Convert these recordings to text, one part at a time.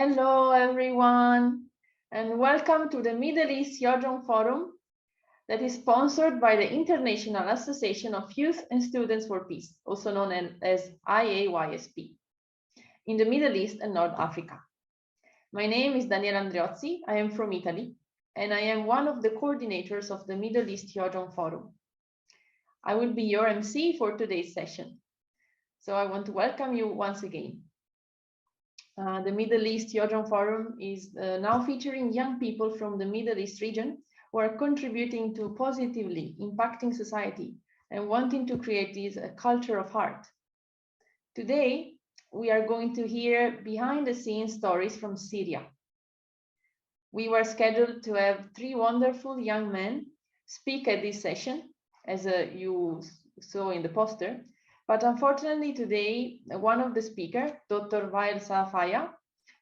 Hello, everyone, and welcome to the Middle East Yojong Forum that is sponsored by the International Association of Youth and Students for Peace, also known as IAYSP, in the Middle East and North Africa. My name is Daniela Andreozzi. I am from Italy, and I am one of the coordinators of the Middle East Yojong Forum. I will be your MC for today's session. So I want to welcome you once again. The Middle East Yojong Forum is now featuring young people from the Middle East region who are contributing to positively impacting society and wanting to create this culture of heart. Today, we are going to hear behind-the-scenes stories from Syria. We were scheduled to have 3 wonderful young men speak at this session, as you saw in the poster. But unfortunately today, one of the speakers, Dr. Wael Saafaya,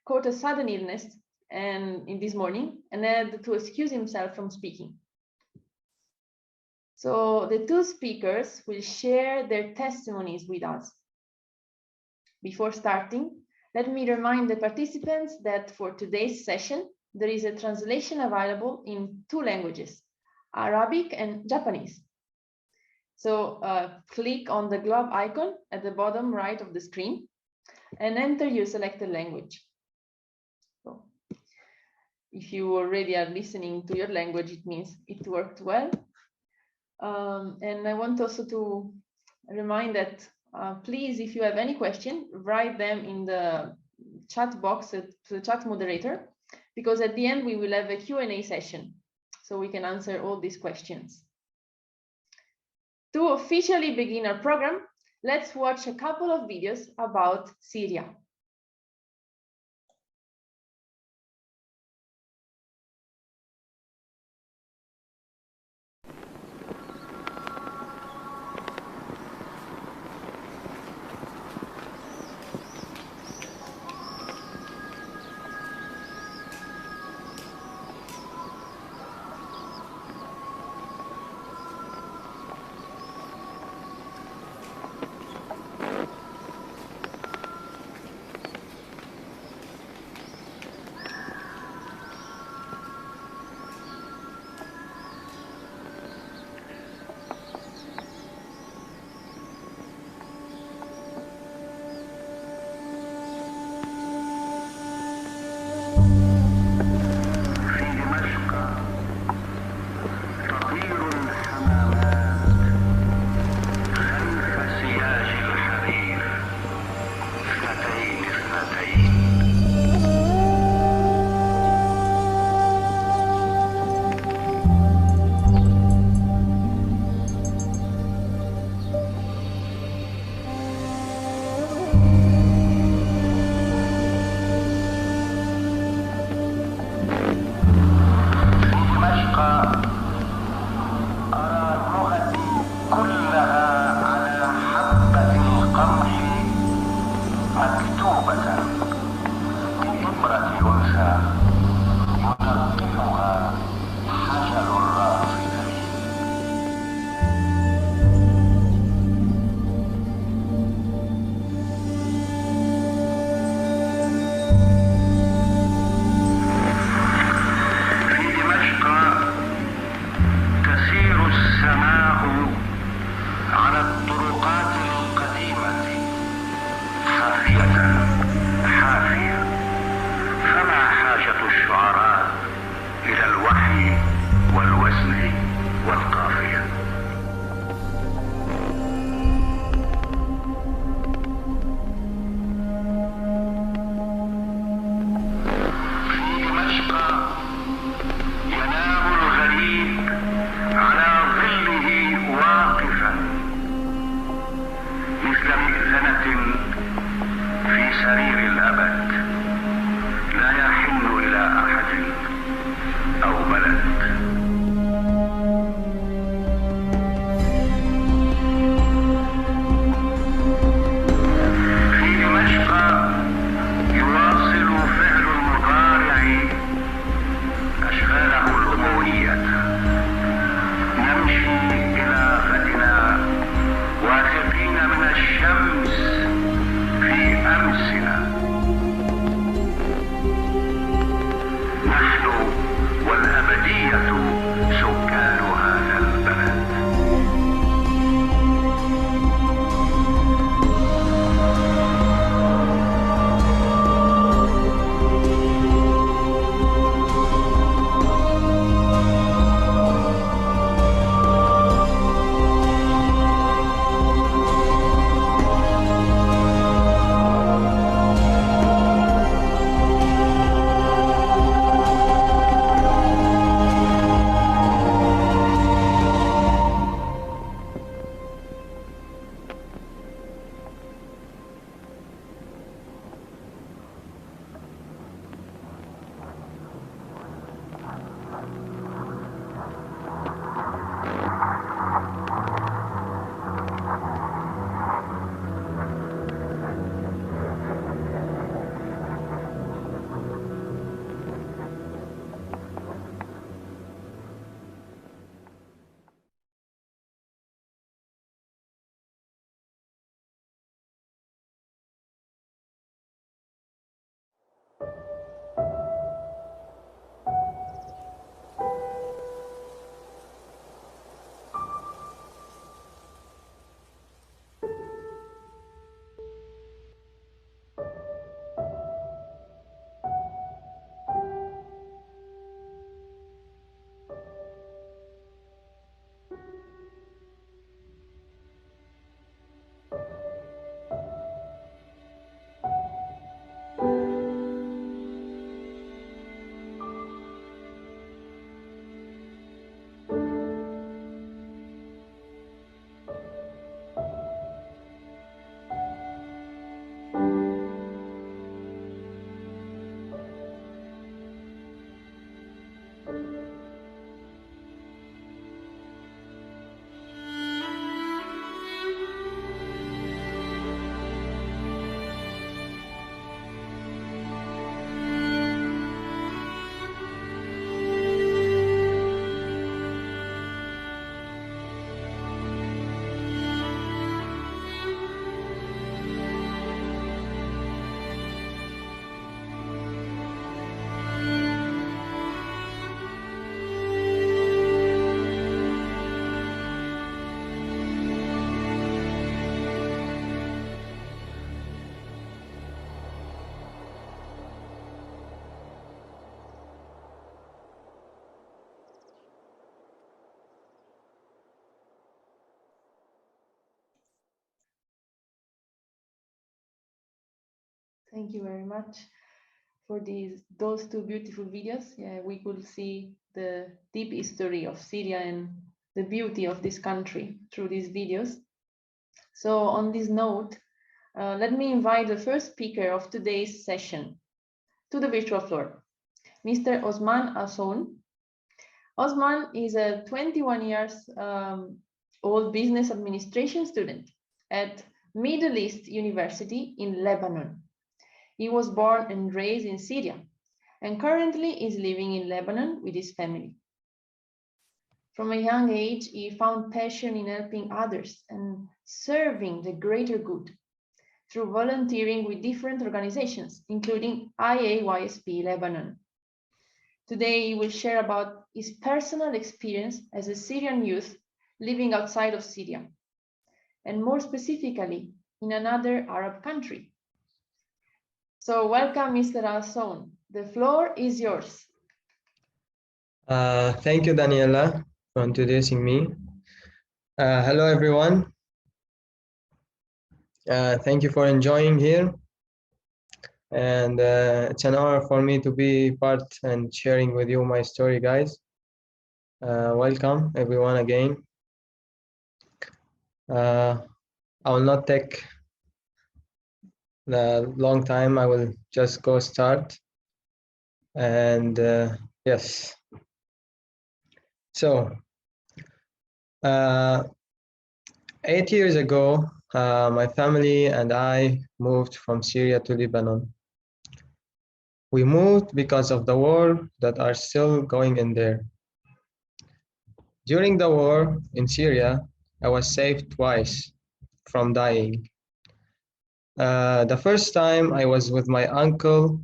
caught a sudden illness in this morning and had to excuse himself from speaking. So the 2 speakers will share their testimonies with us. Before starting, let me remind the participants that for today's session, there is a translation available in 2 languages, Arabic and Japanese. So click on the globe icon at the bottom right of the screen and enter your selected language. So if you already are listening to your language, it means it worked well. And I want also to remind that please, if you have any question, write them in the chat box to the chat moderator, because at the end we will have a Q&A session so we can answer all these questions. To officially begin our program, let's watch a couple of videos about Syria. Thank you very much for those two beautiful videos. Yeah, we could see the deep history of Syria and the beauty of this country through these videos. So on this note, let me invite the first speaker of today's session to the virtual floor, Mr. Osman Hassoun. Osman is a 21 years old business administration student at Middle East University in Lebanon. He was born and raised in Syria and currently is living in Lebanon with his family. From a young age, he found passion in helping others and serving the greater good through volunteering with different organizations, including IAYSP Lebanon. Today, he will share about his personal experience as a Syrian youth living outside of Syria, and more specifically, in another Arab country. So welcome, Mr. Hassoun. The floor is yours. Thank you, Daniela, for introducing me. Hello, everyone. Thank you for enjoying here. And it's an honor for me to be part and sharing with you my story, guys. Welcome, everyone, again. I will not take a long time. I will just go start. And yes. So, 8 years ago, my family and I moved from Syria to Lebanon. We moved because of the war that are still going in there. During the war in Syria, I was saved twice from dying. The first time I was with my uncle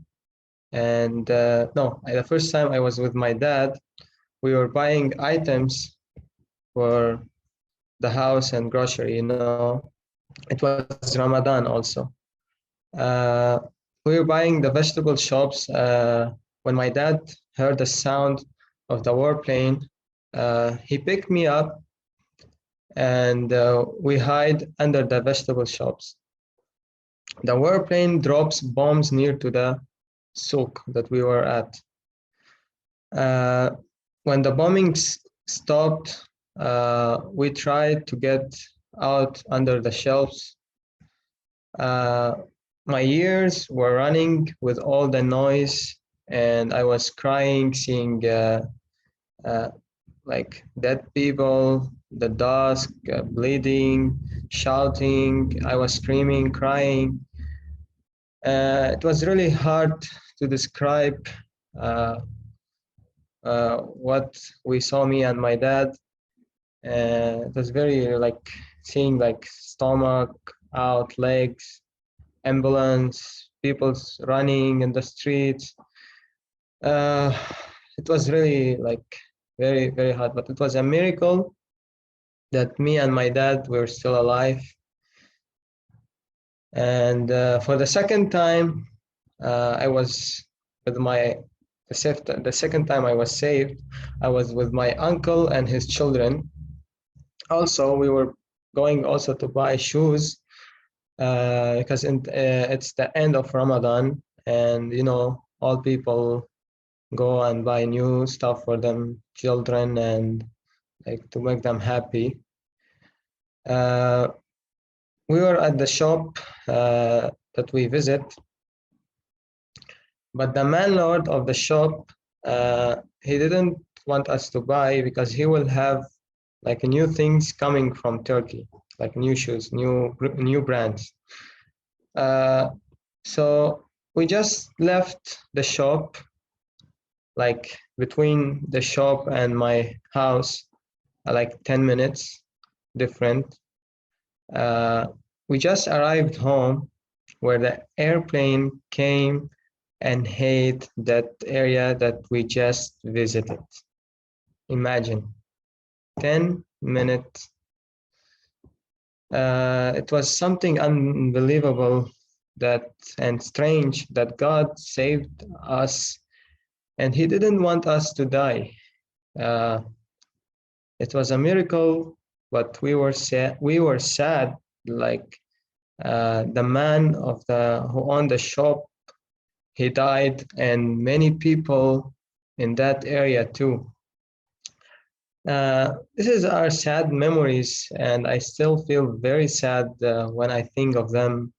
and the first time I was with my dad. We were buying items for the house and grocery, you know. It was Ramadan also. We were buying the vegetable shops when my dad heard the sound of the warplane. He picked me up and we hide under the vegetable shops. The warplane drops bombs near to the souk that we were at. When the bombing stopped, we tried to get out under the shelves. My ears were running with all the noise, and I was crying, seeing like dead people, the dusk, bleeding, shouting. I was screaming, crying. It was really hard to describe what we saw, me and my dad. It was very like seeing like stomach out, legs, ambulance, people's running in the streets. It was really like very, very hard, but it was a miracle that me and my dad were still alive. And for the second time, I was with the second time I was saved, I was with my uncle and his children. Also, we were going also to buy shoes because it's the end of Ramadan, and you know, all people go and buy new stuff for them children and like to make them happy. We were at the shop that we visit, but the landlord of the shop He didn't want us to buy because he will have like new things coming from Turkey, like new shoes, new brands. So we just left the shop, like between the shop and my house, like 10 minutes different. We just arrived home where the airplane came and hit that area that we just visited. Imagine 10 minutes. It was something unbelievable that and strange that God saved us, and He didn't want us to die. It was a miracle, but we were sad. We were sad, like the man of the who owned the shop, he died, and many people in that area too. This is our sad memories, and I still feel very sad when I think of them.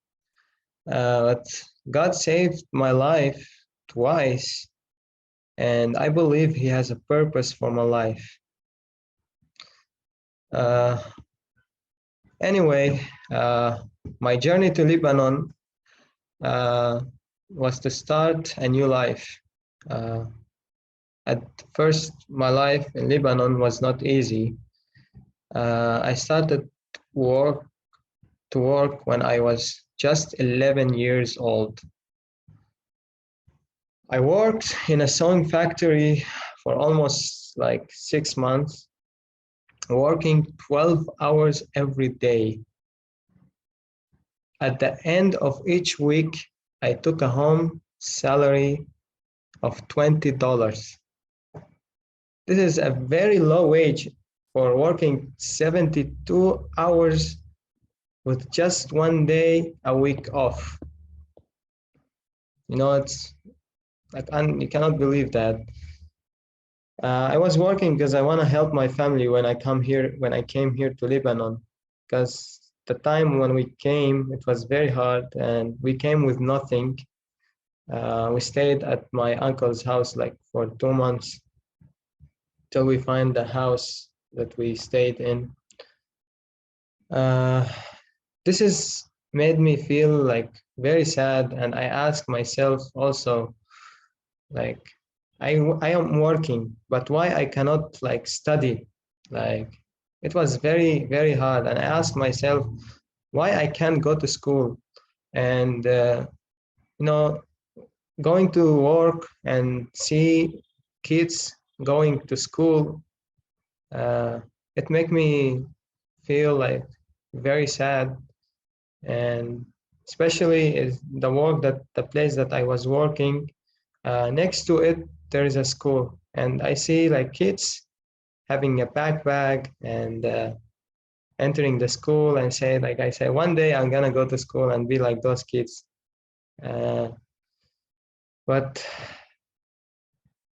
But God saved my life twice, and I believe He has a purpose for my life. Anyway, my journey to Lebanon was to start a new life. At first, my life in Lebanon was not easy. I started to work when I was just 11 years old. I worked in a sewing factory for almost like 6 months, working 12 hours every day. At the end of each week, I took a home salary of $20. This is a very low wage for working 72 hours with just 1 day a week off. You know, it's like you cannot believe that. I was working because I want to help my family when I came here to Lebanon, because the time when we came, it was very hard, and we came with nothing. We stayed at my uncle's house like for 2 months till we find the house that we stayed in. This has made me feel like very sad, and I ask myself also, like, I am working, but why I cannot like study? Like, it was very, very hard, and I ask myself why I can't go to school. And you know, going to work and see kids going to school, it make me feel like very sad. And especially is the place that I was working, next to it there is a school, and I see like kids having a backpack and entering the school, and I say one day I'm gonna go to school and be like those kids. But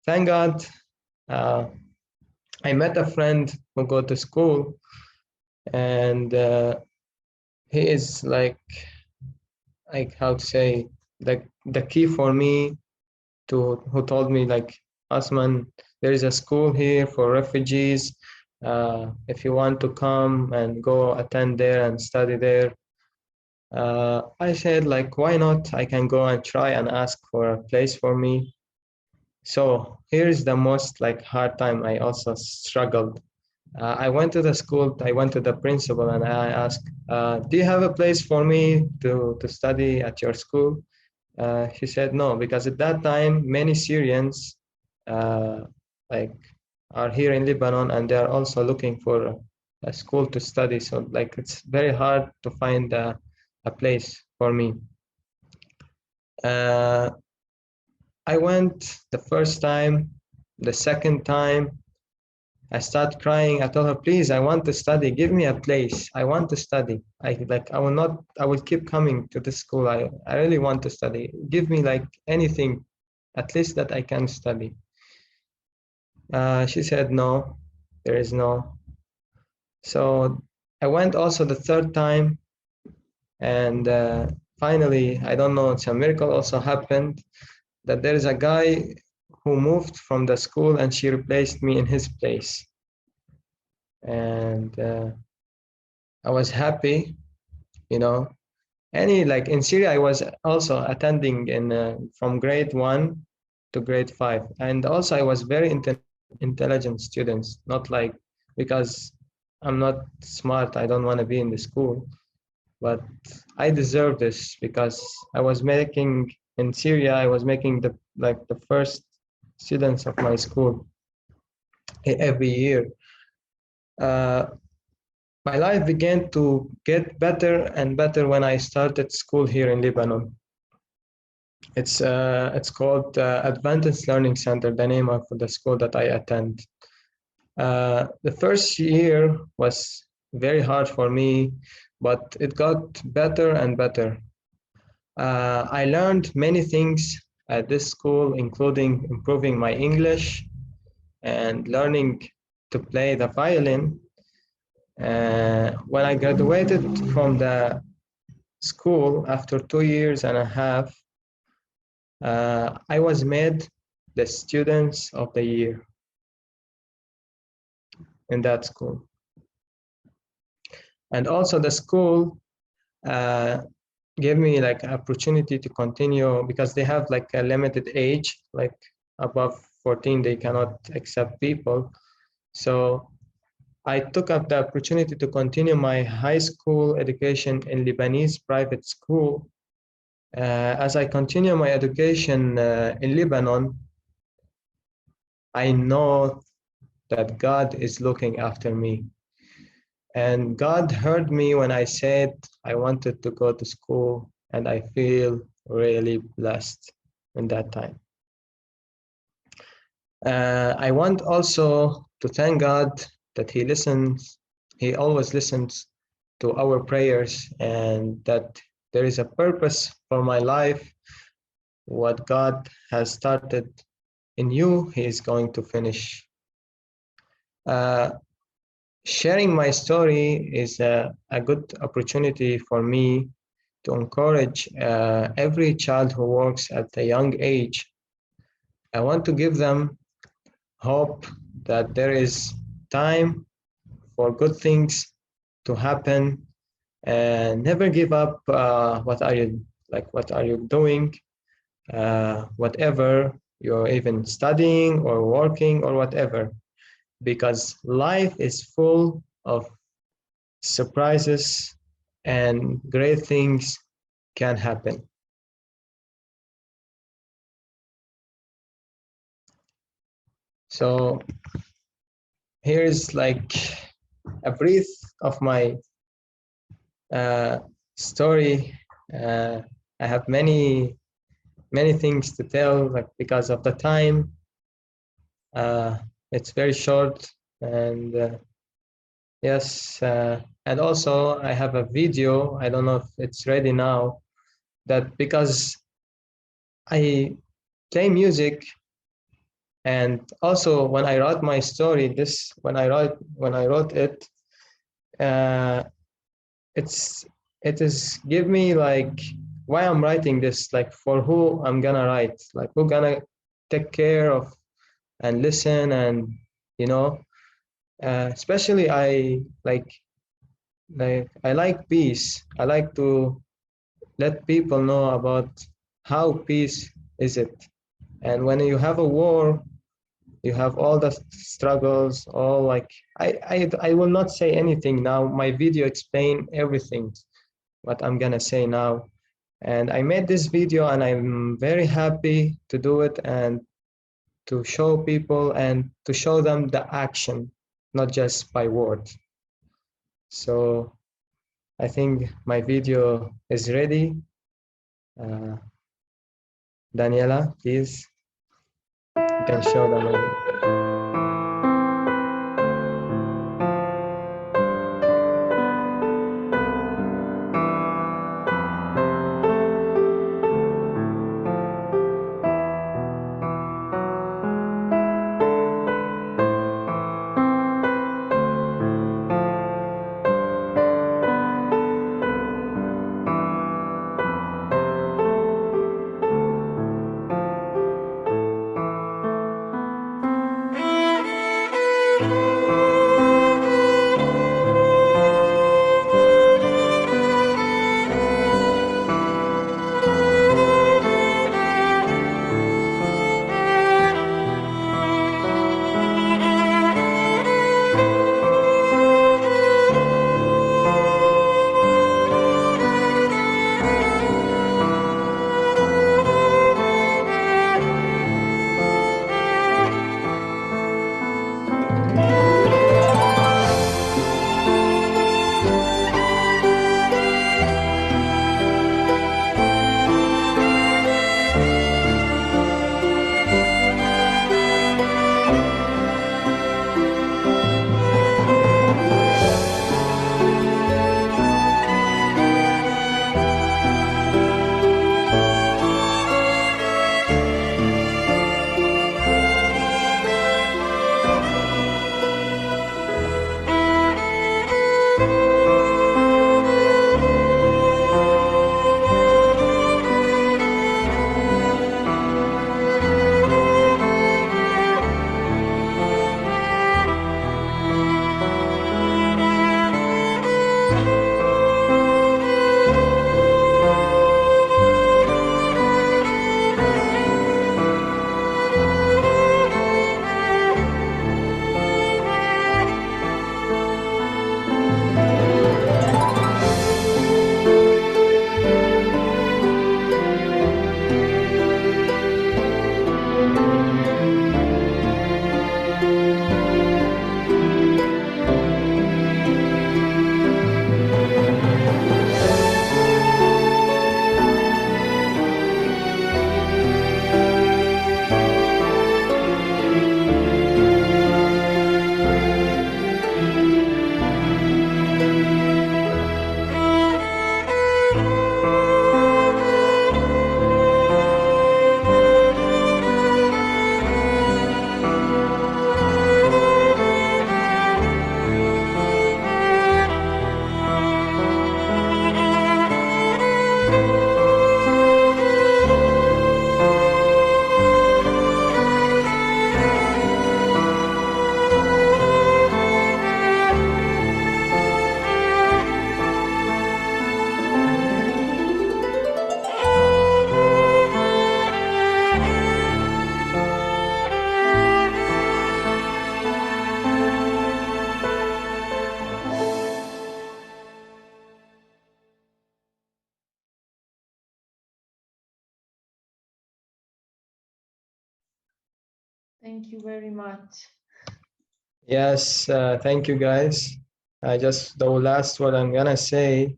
thank God, I met a friend who go to school, and he is like how to say, the key for me who told me like, Osman, there is a school here for refugees. If you want to come and go attend there and study there. I said like, why not? I can go and try and ask for a place for me. So here's the most like hard time I also struggled. I went to the school, I went to the principal, and I asked, do you have a place for me to study at your school? He said no, because at that time many Syrians like are here in Lebanon, and they are also looking for a school to study. So like it's very hard to find a place for me. I went the first time, the second time, I started crying. I told her, please, I want to study. Give me a place. I want to study. I will keep coming to this school. I really want to study. Give me like anything, at least that I can study. She said, no, there is no. So I went also the third time, and finally, I don't know, it's a miracle also happened, that there is a guy who moved from the school, and she replaced me in his place. And I was happy, you know. Like in Syria, I was also attending from grade 1 to grade 5, and also I was very intelligent students, not like because I'm not smart, I don't want to be in the school, but I deserve this because I was making in Syria, I was making the first students of my school every year. My life began to get better and better when I started school here in Lebanon. It's called Adventist Learning Center, the name of the school that I attend. The first year was very hard for me, but it got better and better. I learned many things at this school, including improving my English and learning to play the violin. When I graduated from the school after 2 years and a half, I was made the Students of the Year in that school. And also the school gave me like an opportunity to continue because they have like a limited age, like above 14, they cannot accept people. So I took up the opportunity to continue my high school education in Lebanese private school. As I continue my education in Lebanon, I know that God is looking after me. And God heard me when I said I wanted to go to school, and I feel really blessed in that time. I want also to thank God that He always listens to our prayers, and that there is a purpose for my life. What God has started in you, He is going to finish. Sharing my story is a good opportunity for me to encourage every child who works at a young age. I want to give them hope that there is time for good things to happen, and never give up. What are you doing? Whatever you're even studying or working or whatever, because life is full of surprises and great things can happen. So here's like a brief of my story. I have many things to tell, like because of the time. It's very short, and yes, and also I have a video. I don't know if it's ready now. That because I play music, and also when I wrote my story, when I wrote it, it is give me like why I'm writing this, like for who I'm gonna write, like who gonna take care of and listen, and you know, especially I like peace. I like to let people know about how peace is it. And when you have a war, you have all the struggles, all like I will not say anything now. My video explain everything what I'm gonna say now. And I made this video, and I'm very happy to do it and to show people and to show them the action, not just by words. So I think my video is ready. Daniela, please, you can show them maybe. Thank you very much. Yes, thank you guys. Just the last word I'm gonna say.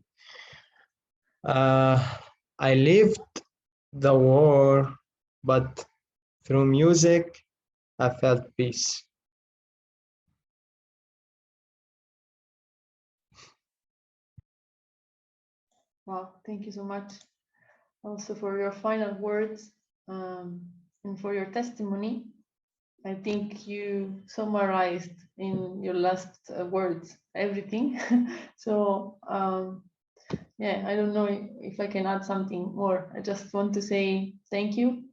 I lived the war, but through music, I felt peace. Wow, thank you so much also for your final words and for your testimony. I think you summarized in your last words everything. So yeah, I don't know if I can add something more. I just want to say thank you,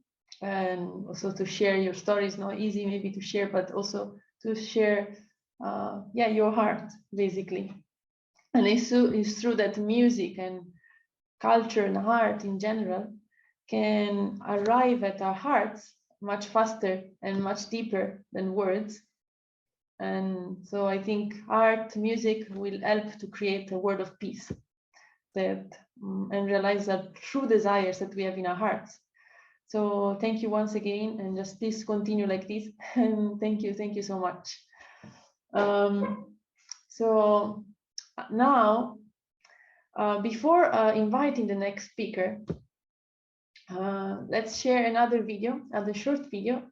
and also to share your story. It's not easy maybe to share, but also to share yeah, your heart basically. And it's true that music and culture and art in general can arrive at our hearts much faster and much deeper than words. And so I think art, music will help to create a world of peace that and realize that true desires that we have in our hearts. So thank you once again, and just please continue like this. And thank you so much. So now, before inviting the next speaker, let's share another video, another short video,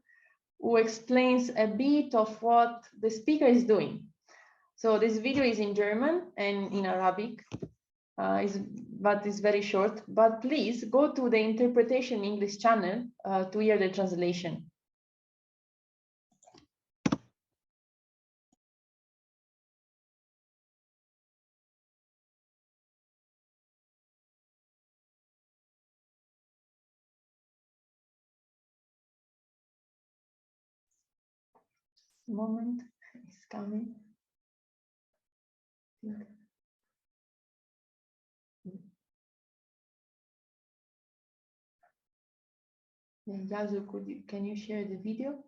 who explains a bit of what the speaker is doing. So this video is in German and in Arabic, but it's very short. But please go to the Interpretation English channel to hear the translation. Moment, it's coming. Yazu, can you share the video?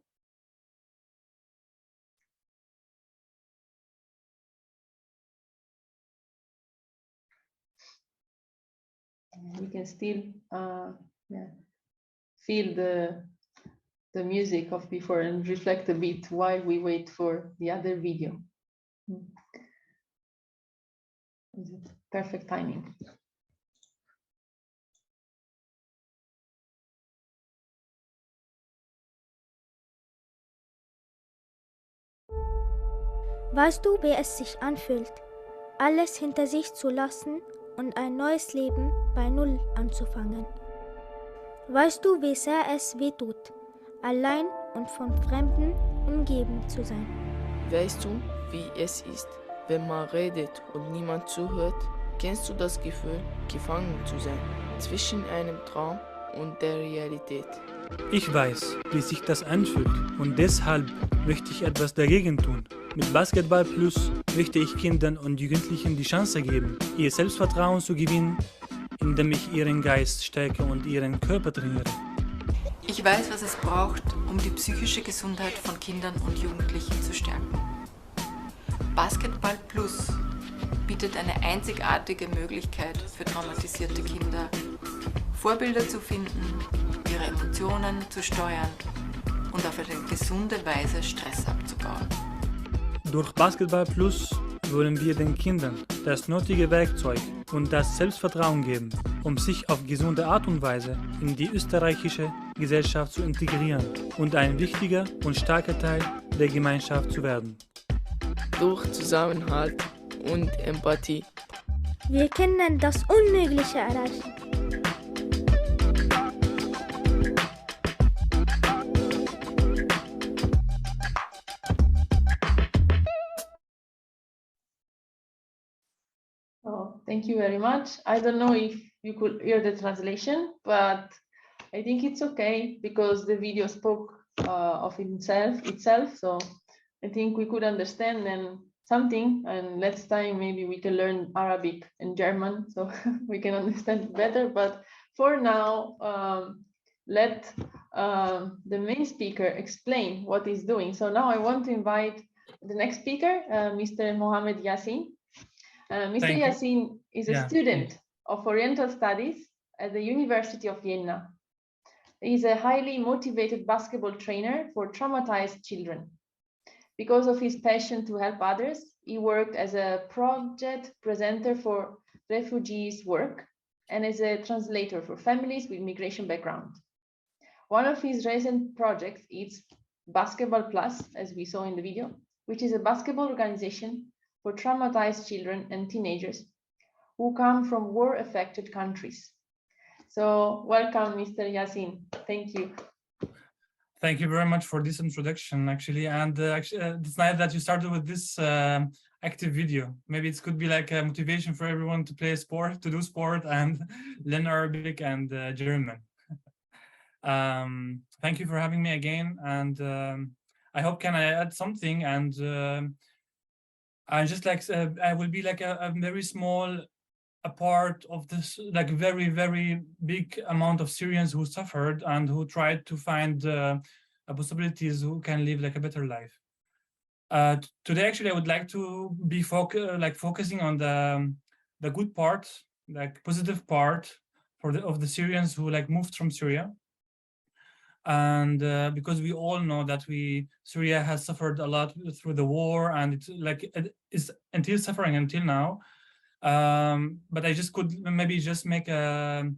We can still yeah, feel the music of before and reflect a bit while we wait for the other video. Perfect timing. Weißt du, wie es sich anfühlt, alles hinter sich zu lassen und ein neues Leben bei Null anzufangen? Weißt du, wie sehr es wehtut, allein und von Fremden umgeben zu sein? Weißt du, wie es ist, wenn man redet und niemand zuhört? Kennst du das Gefühl, gefangen zu sein, zwischen einem Traum und der Realität? Ich weiß, wie sich das anfühlt, und deshalb möchte ich etwas dagegen tun. Mit Basketball Plus möchte ich Kindern und Jugendlichen die Chance geben, ihr Selbstvertrauen zu gewinnen, indem ich ihren Geist stärke und ihren Körper trainiere. Ich weiß, was es braucht, um die psychische Gesundheit von Kindern und Jugendlichen zu stärken. Basketball Plus bietet eine einzigartige Möglichkeit für traumatisierte Kinder, Vorbilder zu finden, ihre Emotionen zu steuern und auf eine gesunde Weise Stress abzubauen. Durch Basketball Plus wollen wir den Kindern das nötige Werkzeug und das Selbstvertrauen geben, um sich auf gesunde Art und Weise in die österreichische Gesellschaft zu integrieren und ein wichtiger und starker Teil der Gemeinschaft zu werden. Durch Zusammenhalt und Empathie. Wir können das Unmögliche erreichen. Oh, thank you very much. I don't know if you could hear the translation, but I think it's okay because the video spoke of itself. So I think we could understand and something, and next time maybe we can learn Arabic and German so we can understand better. But for now, let the main speaker explain what he's doing. So now I want to invite the next speaker, Mr. Mohamed Yassin. Mr. Yassin is a student of Oriental Studies at the University of Vienna. He's a highly motivated basketball trainer for traumatized children. Because of his passion to help others, he worked as a project presenter for refugees' work and as a translator for families with migration background. One of his recent projects is Basketball Plus, as we saw in the video, which is a basketball organization for traumatized children and teenagers who come from war-affected countries. So welcome, Mr. Yasin. Thank you. Thank you very much for this introduction, actually. And it's nice that you started with this active video. Maybe it could be like a motivation for everyone to play sport, to do sport, and learn Arabic and German. Thank you for having me again. And I hope can I add something? And I just like I will be like a very small a part of this like very, very big amount of Syrians who suffered and who tried to find possibilities who can live like a better life. Today, actually, I would like to be focusing on the good part, like positive part of the Syrians who like moved from Syria. And because we all know that Syria has suffered a lot through the war, and it's like it is until suffering until now. But I just could maybe just make a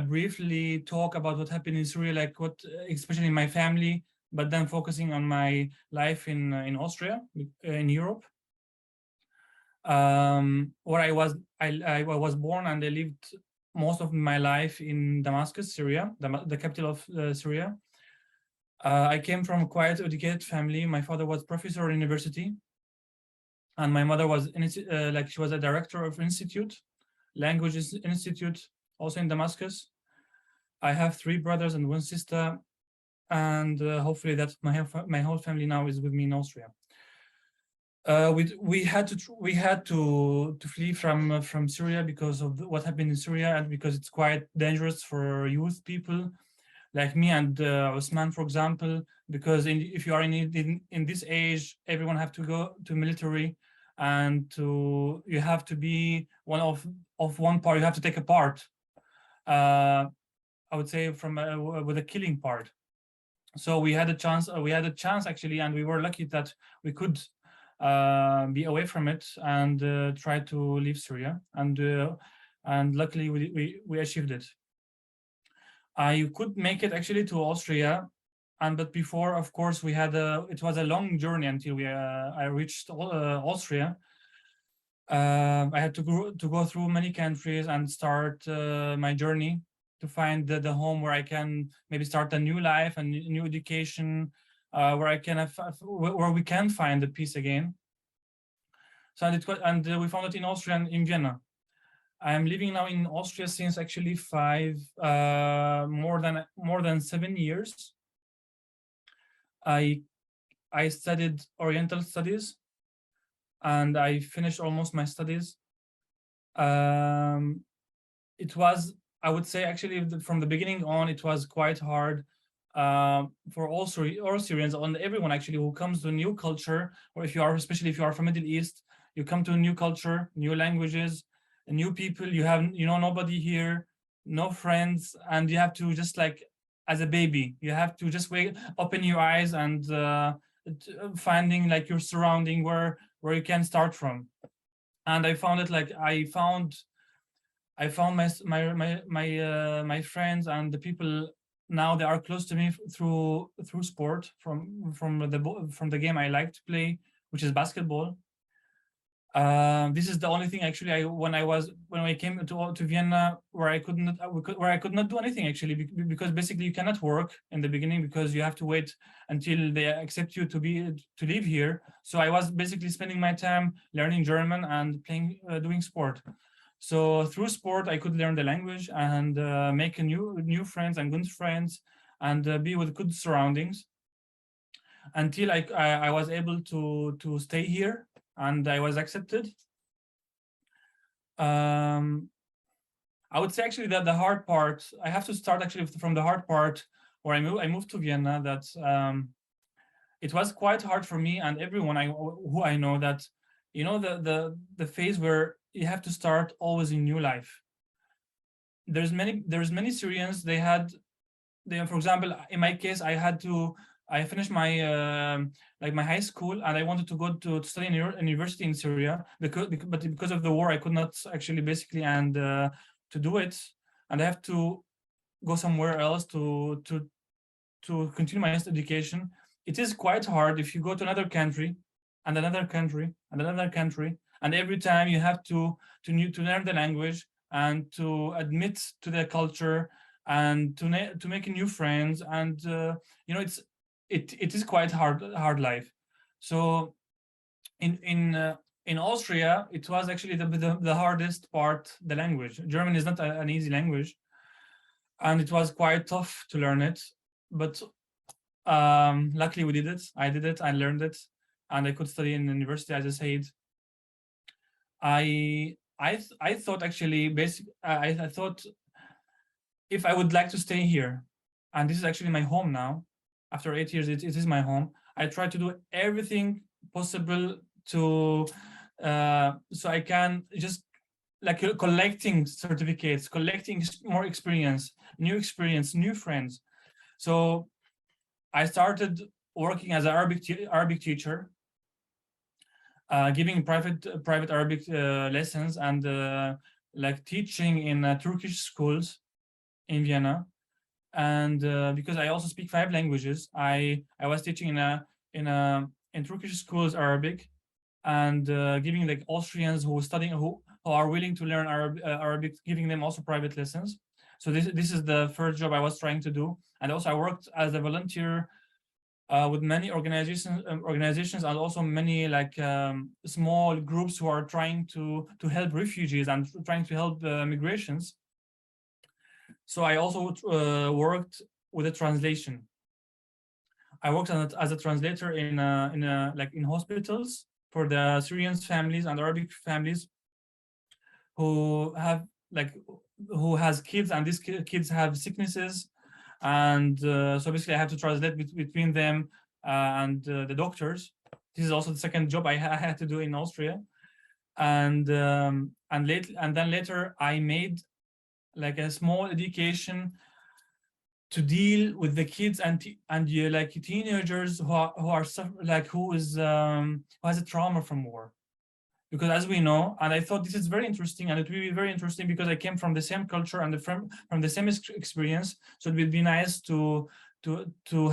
briefly talk about what happened in Syria, like what, especially in my family, but then focusing on my life in Austria, in Europe, where I was born and I lived most of my life in Damascus, Syria, the capital of Syria. I came from a quite educated family. My father was professor at university, and my mother was she was a director of institute, languages institute, also in Damascus. I have 3 brothers and 1 sister, and hopefully that my whole family now is with me in Austria. We had to flee from Syria because of what happened in Syria, and because it's quite dangerous for youth people like me and Osman, for example, because if you are in this age, everyone have to go to military, and you have to be one part. You have to take a part. I would say with a killing part. So we had a chance. Actually, and we were lucky that we could be away from it and try to leave Syria, and luckily we achieved it. I could make it actually to Austria, but before, of course, it was a long journey until I reached Austria. I had to go through many countries and start my journey to find the home where I can maybe start a new life and new education, where we can find the peace again. So we found it in Austria and in Vienna. I am living now in Austria since actually more than 7 years. I studied Oriental studies, and I finished almost my studies. It was, I would say, actually from the beginning on, it was quite hard for all Syrians, and everyone actually who comes to a new culture, or especially if you are from Middle East, you come to a new culture, new languages, new people. You know nobody here, no friends, and you have to just like as a baby, you have to just open your eyes and finding like your surrounding where you can start from. And I found it like I found my friends and the people now they are close to me through sport from the game I like to play, which is basketball. This is the only thing actually when I came to Vienna where I could not do anything actually, because basically you cannot work in the beginning because you have to wait until they accept you to live here. So I was basically spending my time learning German and doing sport. So through sport I could learn the language and make new friends and good friends and be with good surroundings until I was able to stay here. And I was accepted. I would say actually that the hard part, I have to start actually from the hard part where I moved to Vienna, that it was quite hard for me and everyone who I know, that, you know, the phase where you have to start always a new life. There's many Syrians, they had for example, in my case, I finished my like my high school, and I wanted to go to study in university in Syria, but because of the war, I could not actually basically and to do it, and I have to go somewhere else to continue my education. It is quite hard if you go to another country and another country and another country, and every time you have to learn the language and to admit to their culture and to make new friends, and you know, it is quite hard life. So in Austria, it was actually the hardest part, the language. German is not an easy language, and it was quite tough to learn it, but luckily we did it. I did it, I learned it, and I could study in university, as I said. I thought actually I thought if I would like to stay here, and this is actually my home now, after 8 years, it is my home. I try to do everything possible to so I can just like collecting certificates, collecting more experience, new friends. So I started working as an Arabic teacher, giving private Arabic lessons, and like teaching in Turkish schools in Vienna. And because I also speak 5 languages, I was teaching in Turkish schools Arabic, and giving like Austrians who are willing to learn Arabic, giving them also private lessons. So this is the first job I was trying to do. And also I worked as a volunteer with many organizations and also many like small groups who are trying to help refugees and trying to help migrations. So I also worked with a translation. I worked as a translator in hospitals for the Syrian families and Arabic families who has kids, and these kids have sicknesses, and so basically I have to translate between them and the doctors. This is also the second job I had to do in Austria, and then later I made like a small education to deal with the kids and like teenagers who has a trauma from war. Because as we know, and I thought this is very interesting, and it will be very interesting because I came from the same culture and from the same experience. So it would be nice to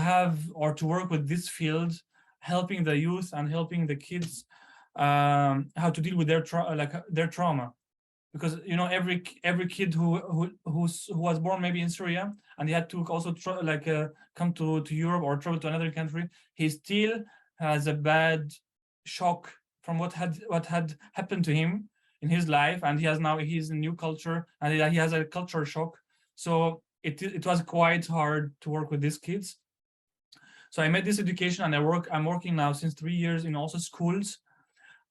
have or to work with this field, helping the youth and helping the kids how to deal with their trauma. Because you know, every kid who was born maybe in Syria and he had to also come to Europe or travel to another country, he still has a bad shock from what had happened to him in his life, and he's in a new culture and he has a culture shock. So it was quite hard to work with these kids. So I made this education, and I'm working now since 3 years in also schools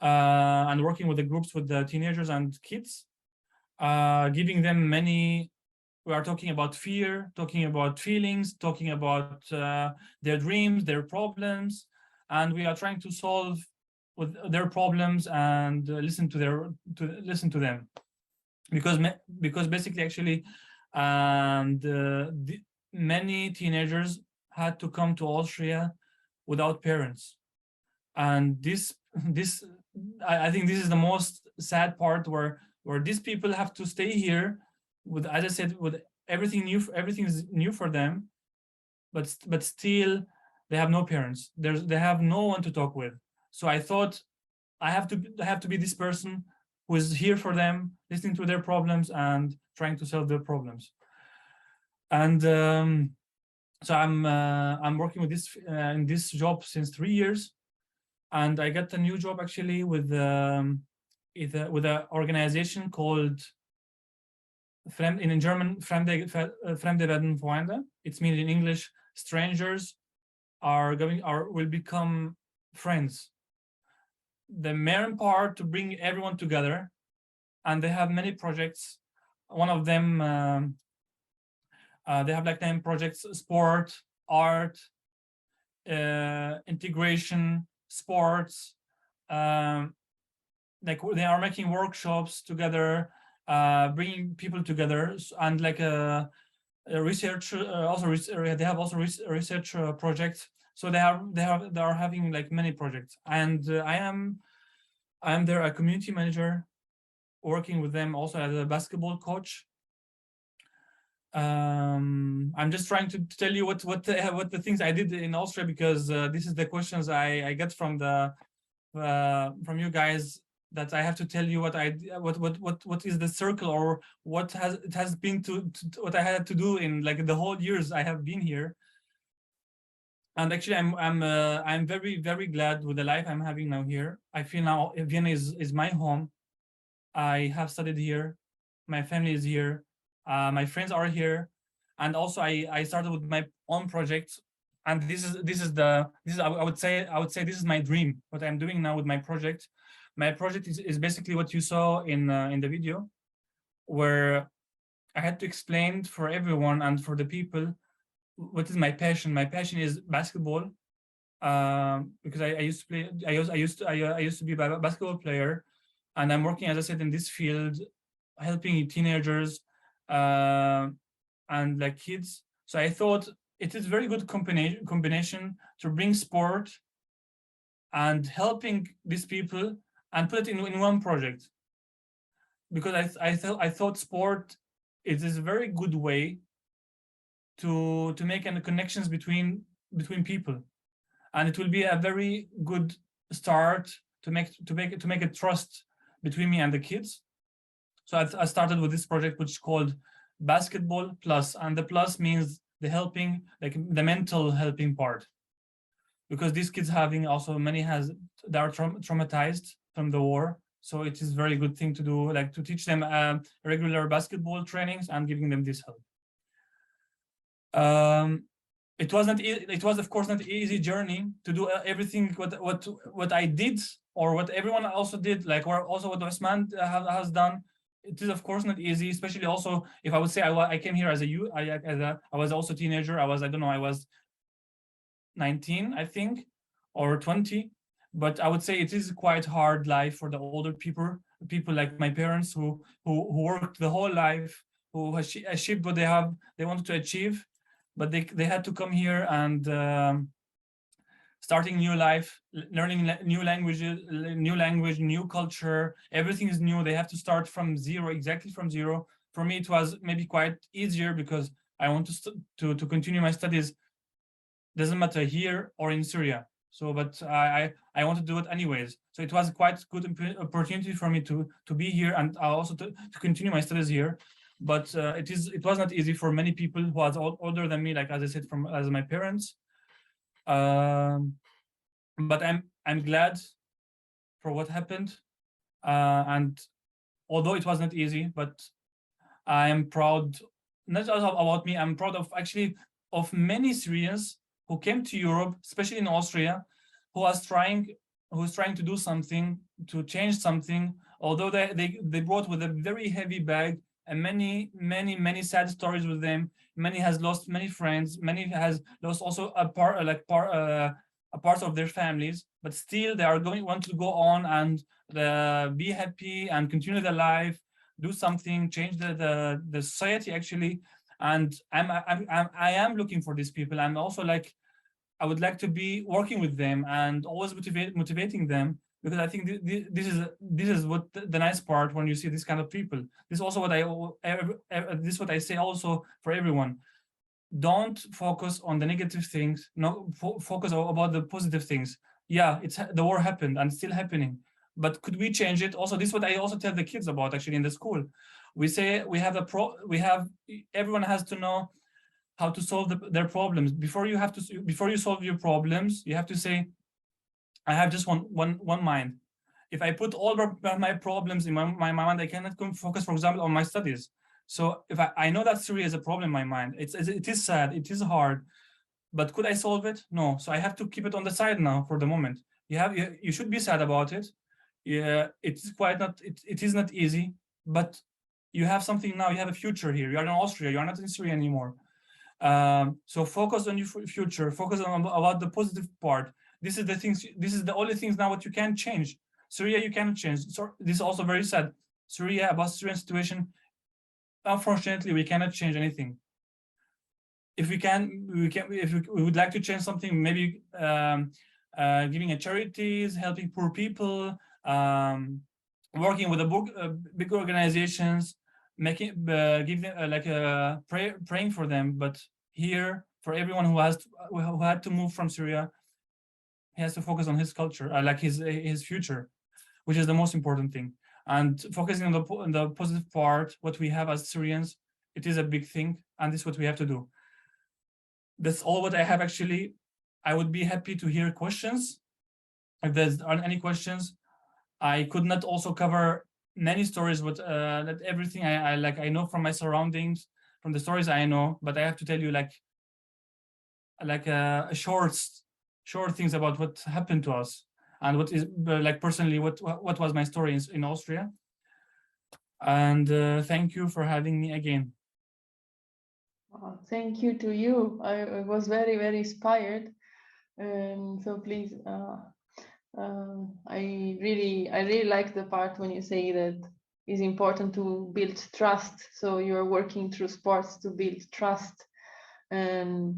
and working with the groups with the teenagers and kids, giving them we are talking about fear, talking about feelings, talking about their dreams, their problems, and we are trying to solve with their problems and listen to them, because basically actually many teenagers had to come to Austria without parents, and I think this is the most sad part, where these people have to stay here with, as I said, with everything is new for them, but still they have no parents. They have no one to talk with. So I thought I have to be this person who is here for them, listening to their problems and trying to solve their problems. And so I'm working with this in this job since 3 years, and I got a new job actually with an organization called in German Fremde werden Freunde. It's means in English, strangers will become friends. The main part to bring everyone together, and they have many projects. One of them they have like 10 projects: sport, art, integration, sports. Like they are making workshops together, bringing people together, and like research. They have also research projects. So they are having like many projects, and I am there a community manager, working with them also as a basketball coach. I'm just trying to tell you what the things I did in Austria, because this is the questions I get from you guys, that I have to tell you what is the circle, or what has been to what I had to do in like the whole years I have been here. And actually, I'm very, very glad with the life I'm having now here. I feel now Vienna is my home. I have studied here. My family is here. My friends are here, and also I started with my own project. And I would say this is my dream. What I'm doing now with my project. My project is basically what you saw in the video, where I had to explain for everyone and for the people what is my passion. My passion is basketball, because I used to play. I used to be a basketball player, and I'm working, as I said, in this field, helping teenagers and like kids. So I thought it is very good combination to bring sport and helping these people and put it in one project, because I thought sport is a very good way to make any connections between people, and it will be a very good start to make a trust between me and the kids. So I started with this project, which is called Basketball Plus, and the plus means the helping, like the mental helping part, because these kids having also they are traumatized from the war. So it is very good thing to do, like to teach them regular basketball trainings and giving them this help. It was of course not an easy journey to do everything what I did, or what everyone also did, like also what Osman has done. It is of course not easy, especially also if I would say I came here as a youth. I was also a teenager. I was 19, I think, or 20. But I would say it is quite hard life for the older people like my parents who worked the whole life, who achieved what they wanted to achieve, but they had to come here and starting new life, learning new languages, new culture. Everything is new. They have to start from zero, exactly from zero. For me, it was maybe quite easier because I want to continue my studies. Doesn't matter here or in Syria. So, but I want to do it anyways. So it was quite good opportunity for me to be here, and also to continue my studies here. But it was not easy for many people who was older than me, like as I said, as my parents. But I'm glad for what happened, and although it was not easy, but I am proud, not just about me. I'm proud of many Syrians who came to Europe, especially in Austria, who is trying to do something, to change something, although they brought with a very heavy bag and many sad stories with them. Many has lost many friends, many has lost also a part of their families, but still they want to go on and be happy and continue their life, do something, change the society actually. And I am looking for these people. I'm also like, I would like to be working with them and always motivating them, because I think this is what the nice part when you see this kind of people. This is also what I say also for everyone. Don't focus on the negative things. No, focus about the positive things. Yeah, the war happened and still happening, but could we change it? Also, this is what I also tell the kids about actually in the school. We say everyone has to know how to solve their problems. Before you solve your problems, you have to say, I have just one mind. If I put all my problems in my mind, I cannot focus, for example, on my studies. So if I know that Syria is a problem in my mind, it is sad, it is hard, but could I solve it? No. So I have to keep it on the side now for the moment. You should be sad about it. Yeah, it is not easy, but you have something now. You have a future here. You are in Austria. You are not in Syria anymore. So focus on your future. Focus on about the positive part. This is the only things now what you can change. Syria you cannot change. So this is also very sad. Syria, about Syrian situation, unfortunately we cannot change anything. if we would like to change something, maybe giving a charities, helping poor people, working with big organizations, praying for them. But here, for everyone who had to move from Syria, he has to focus on his culture, like his future, which is the most important thing. And focusing on the positive part, what we have as Syrians, it is a big thing, and this is what we have to do. That's all what I have, actually. I would be happy to hear questions. If there's any questions, I could not also cover many stories, but that everything I know from my surroundings, from the stories I know, but I have to tell you short things about what happened to us, and what is personally what was my story in Austria. And thank you for having me again. Thank you to you. I was very, very inspired. So please, I really like the part when you say that it's important to build trust. So you're working through sports to build trust. And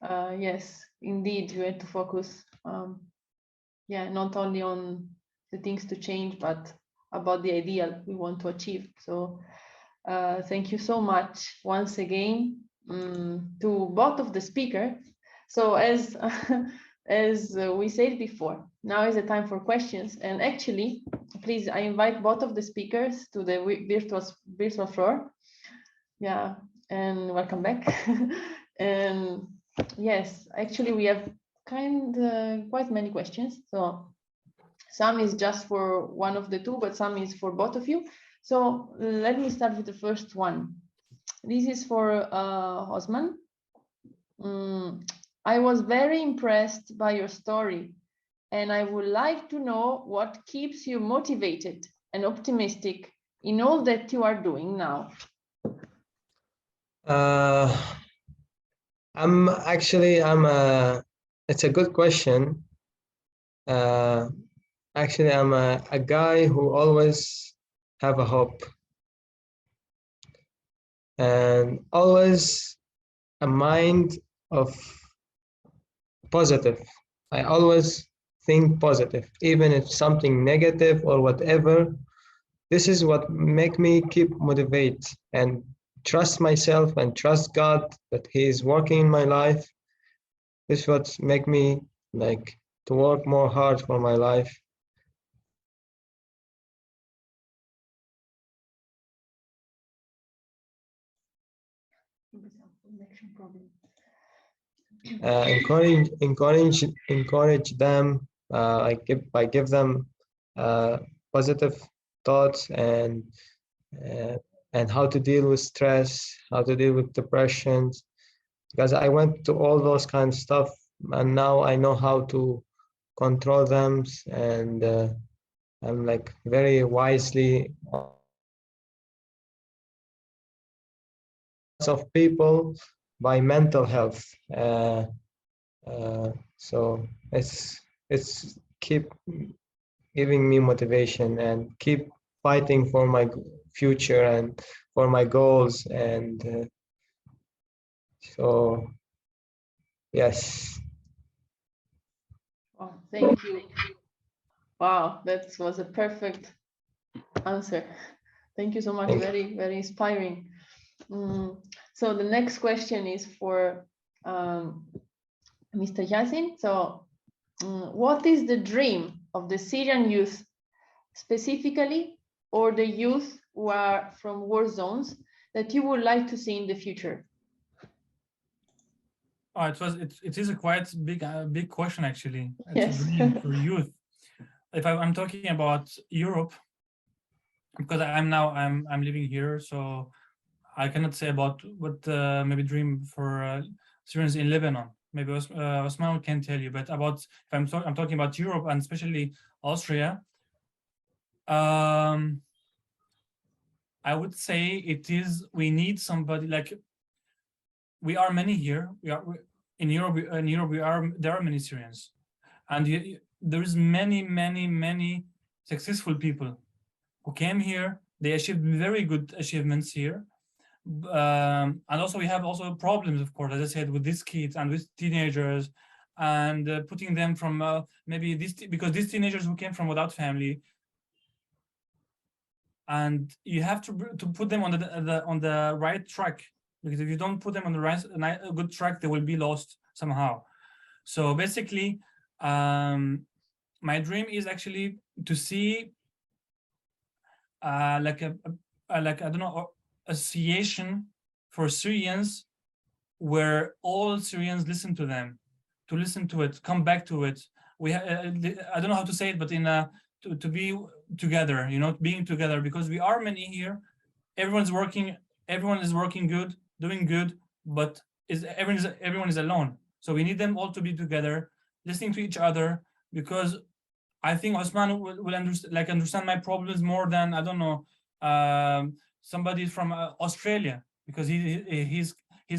yes, indeed, you have to focus, not only on the things to change, but about the ideal we want to achieve. So thank you so much once again to both of the speakers. So as we said before, now is the time for questions. And actually, please, I invite both of the speakers to the virtual floor. Yeah, and welcome back. And yes, actually, we have quite many questions. So some is just for one of the two, but some is for both of you. So let me start with the first one. This is for Osman. I was very impressed by your story, and I would like to know what keeps you motivated and optimistic in all that you are doing now. It's a good question. Actually, I'm a guy who always have a hope and always a mind of positive. I always think positive, even if something negative or whatever. This is what make me keep motivated and trust myself and trust God that He is working in my life. This is what make me to work more hard for my life. Encourage them. I give them positive thoughts and how to deal with stress, how to deal with depressions, because I went to all those kind of stuff, and now I know how to control them, and I'm very wisely of people by mental health. So it's keep giving me motivation and keep fighting for my future and for my goals, and so yes. Oh, thank you. Wow, that was a perfect answer. Thank you so much. Very, very inspiring. So the next question is for Mr. Yasin. So what is the dream of the Syrian youth specifically, or the youth who are from war zones, that you would like to see in the future? Oh, it is a quite big question, actually. Yes. It's a dream for youth. If I'm talking about Europe, because I'm living here, so I cannot say about what maybe dream for Syrians in Lebanon. Maybe Osman can tell you, but about if I'm talking about Europe and especially Austria, I would say we need somebody we are many here. In Europe. There are many Syrians, and there is many successful people who came here. They achieved very good achievements here, And also we have also problems, of course, as I said, with these kids and with teenagers, and putting them from maybe because these teenagers who came from without family, and you have to put them on the right track, because if you don't put them on the right good track, they will be lost somehow. So basically, my dream is actually to see like I don't know, association for Syrians where all Syrians listen to them, to listen to it, come back to it. We I don't know how to say it, but in to be together, you know, being together, because we are many here. Everyone is working good, doing good, but everyone is alone. So we need them all to be together, listening to each other, because I think Osman will understand my problems more than, I don't know, somebody from Australia, because he's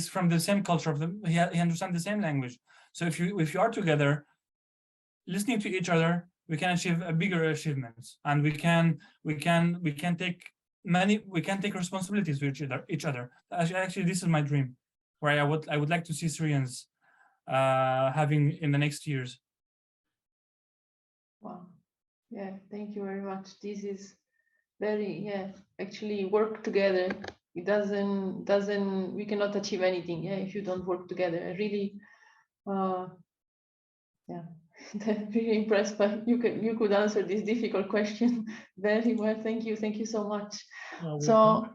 from the same culture, he understands the same language. So if you are together, listening to each other, we can achieve a bigger achievements, and we can take responsibilities for each other. Actually, this is my dream, where I would like to see Syrians having in the next years. Wow. Yeah, thank you very much. This is very, actually work together. It doesn't, we cannot achieve anything, if you don't work together. Really, really impressed by you could answer this difficult question very well. Thank you so much. So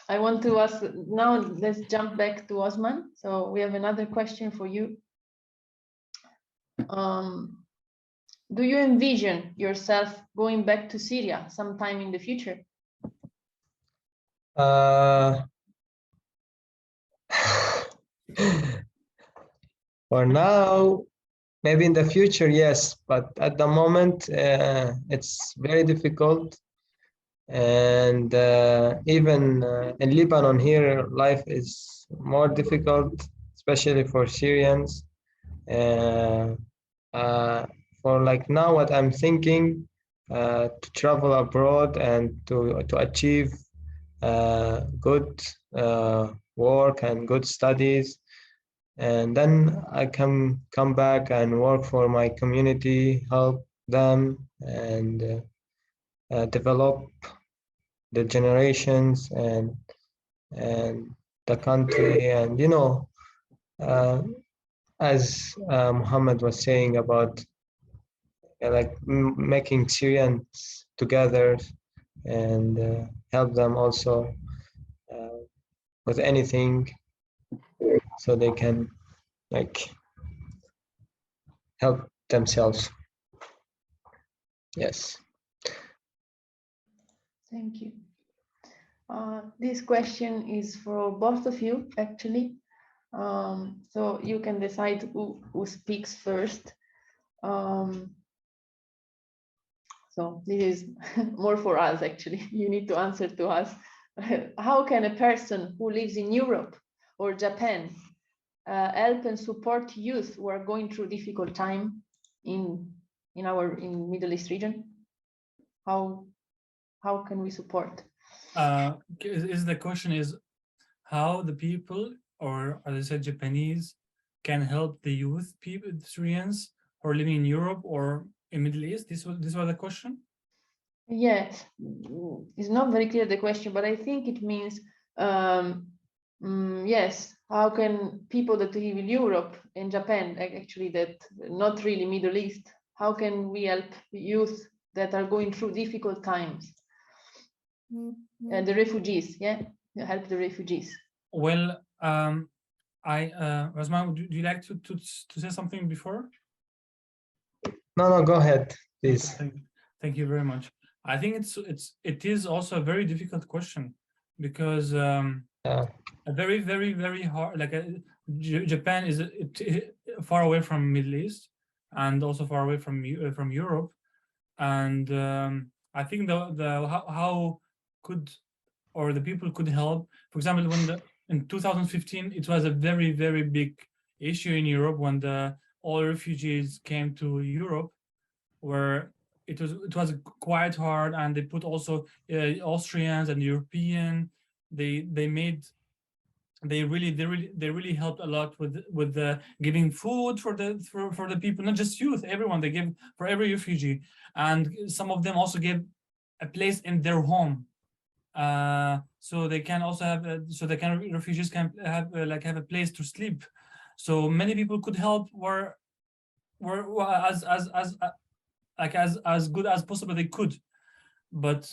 I want to ask now, let's jump back to Osman. So we have another question for you. Do you envision yourself going back to Syria sometime in the future? For now, maybe in the future, yes, but at the moment, it's very difficult. And even in Lebanon here, life is more difficult, especially for Syrians. For like now, what I'm thinking, to travel abroad and to achieve good work and good studies, and then I can come back and work for my community, help them, and develop the generations and the country. And you know, as Muhammad was saying about like making Syrians together and help them also with anything, so they can like help themselves. Yes. Thank you. This question is for both of you, actually. So you can decide who speaks first. So this is more for us, actually. You need to answer to us. How can a person who lives in Europe or Japan help and support youth who are going through difficult time in Middle East region? How can we support? The question is how the people, or as I said, Japanese, can help the youth people, Syrians who are living in Europe or in Middle East? This was the question? Yes, it's not very clear the question, but I think it means yes, how can people that live in Europe and Japan, actually that not really Middle East, how can we help youth that are going through difficult times? The refugees, help the refugees. Well, Osman, do you like to say something before? No, go ahead, please. Thank you very much. I think it is also a very difficult question, because a very, very, very hard, like Japan is far away from Middle East and also far away from Europe, and I think how could, or the people could help. For example, in 2015, it was a very, very big issue in Europe when all refugees came to Europe, where it was quite hard, and they put also Austrians and European. They made they really helped a lot with the giving food for the people, not just youth, everyone. They give for every refugee, and some of them also give a place in their home, so they can also have refugees can have have a place to sleep. So many people could help were as good as possible they could, but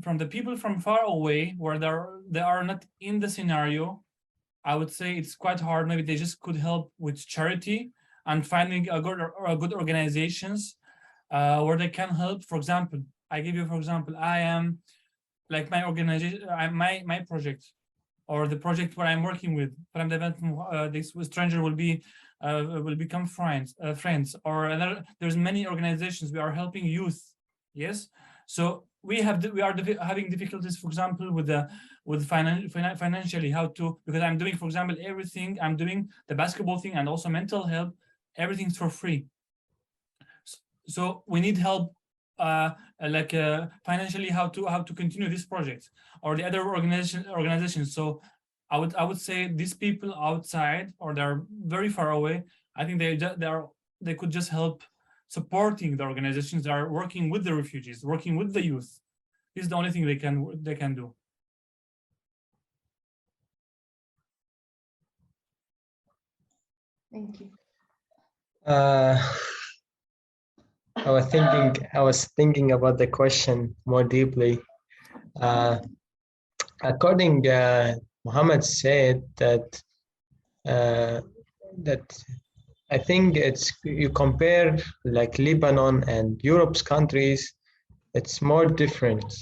from the people from far away, where they are not in the scenario, I would say it's quite hard. Maybe they just could help with charity and finding a good organizations where they can help. For example, I give you, for example, I am like my organization, my project, or the project where I'm working with. This stranger will become friends. Or there's many organizations we are helping youth. Yes, so we are having difficulties, for example, with financially, how to, because I'm doing, for example, everything. I'm doing the basketball thing and also mental health. Everything's for free. So we need help, financially, how to continue this project, or the other organizations. So I would say these people outside, or they're very far away, I think they could just help supporting the organizations that are working with the refugees, working with the youth. This is the only thing they can do. Thank you. I was thinking about the question more deeply. According, Muhammad said that I think you compare like Lebanon and Europe's countries, it's more different,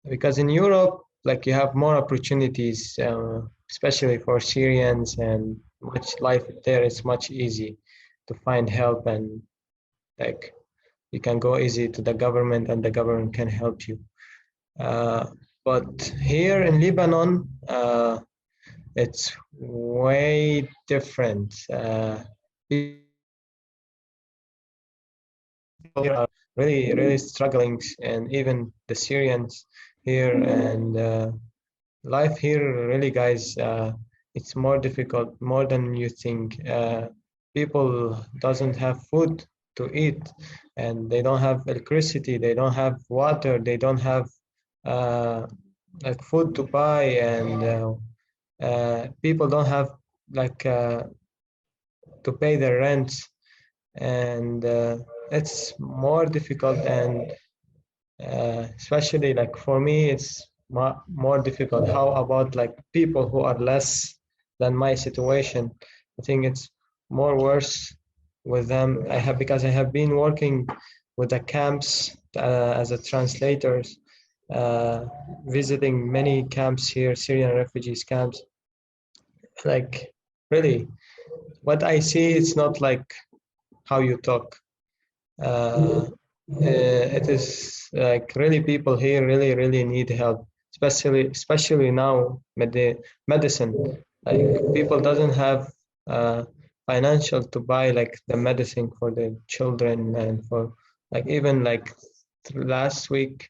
because in Europe, like, you have more opportunities, especially for Syrians, and much life there is much easy to find help, and like you can go easy to the government and the government can help you. But here in Lebanon, it's way different. People are really struggling, and even the Syrians here, and life here really, guys, it's more difficult, more than you think. People doesn't have food to eat, and they don't have electricity, they don't have water, they don't have like food to buy, and people don't have like to pay their rents, and it's more difficult. And especially like for me, it's more difficult. How about like people who are less than my situation? I think it's more worse with them. Because I have been working with the camps as a translator, visiting many camps here, Syrian refugees camps. Like, really, what I see, it's not like how you talk. It is like really people here really need help, especially now with the medicine. Like, people doesn't have financial to buy like the medicine for the children, and for like, even like last week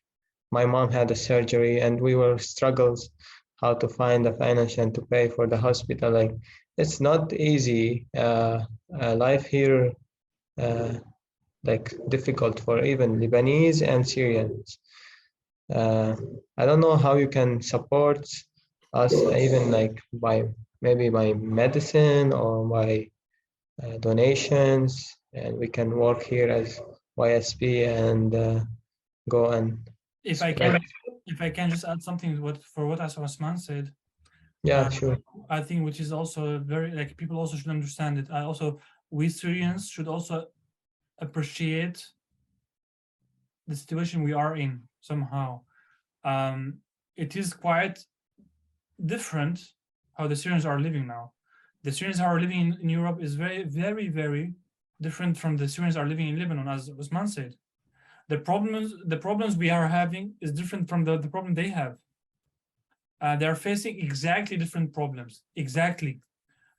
my mom had a surgery, and we were struggles how to find the finance and to pay for the hospital. Like, it's not easy. Life here like difficult for even Lebanese and Syrians. I don't know how you can support us, even like maybe by medicine or by donations, and we can work here as YSP and go and If I can just add something for what Osman said. Yeah, sure. I think, which is also very, like, people also should understand it. We Syrians should also appreciate the situation we are in somehow. It is quite different how the Syrians are living now. The Syrians who are living in Europe is very, very, very different from the Syrians are living in Lebanon, as Osman said. The problems we are having is different from the problem they have. They are facing exactly different problems. Exactly.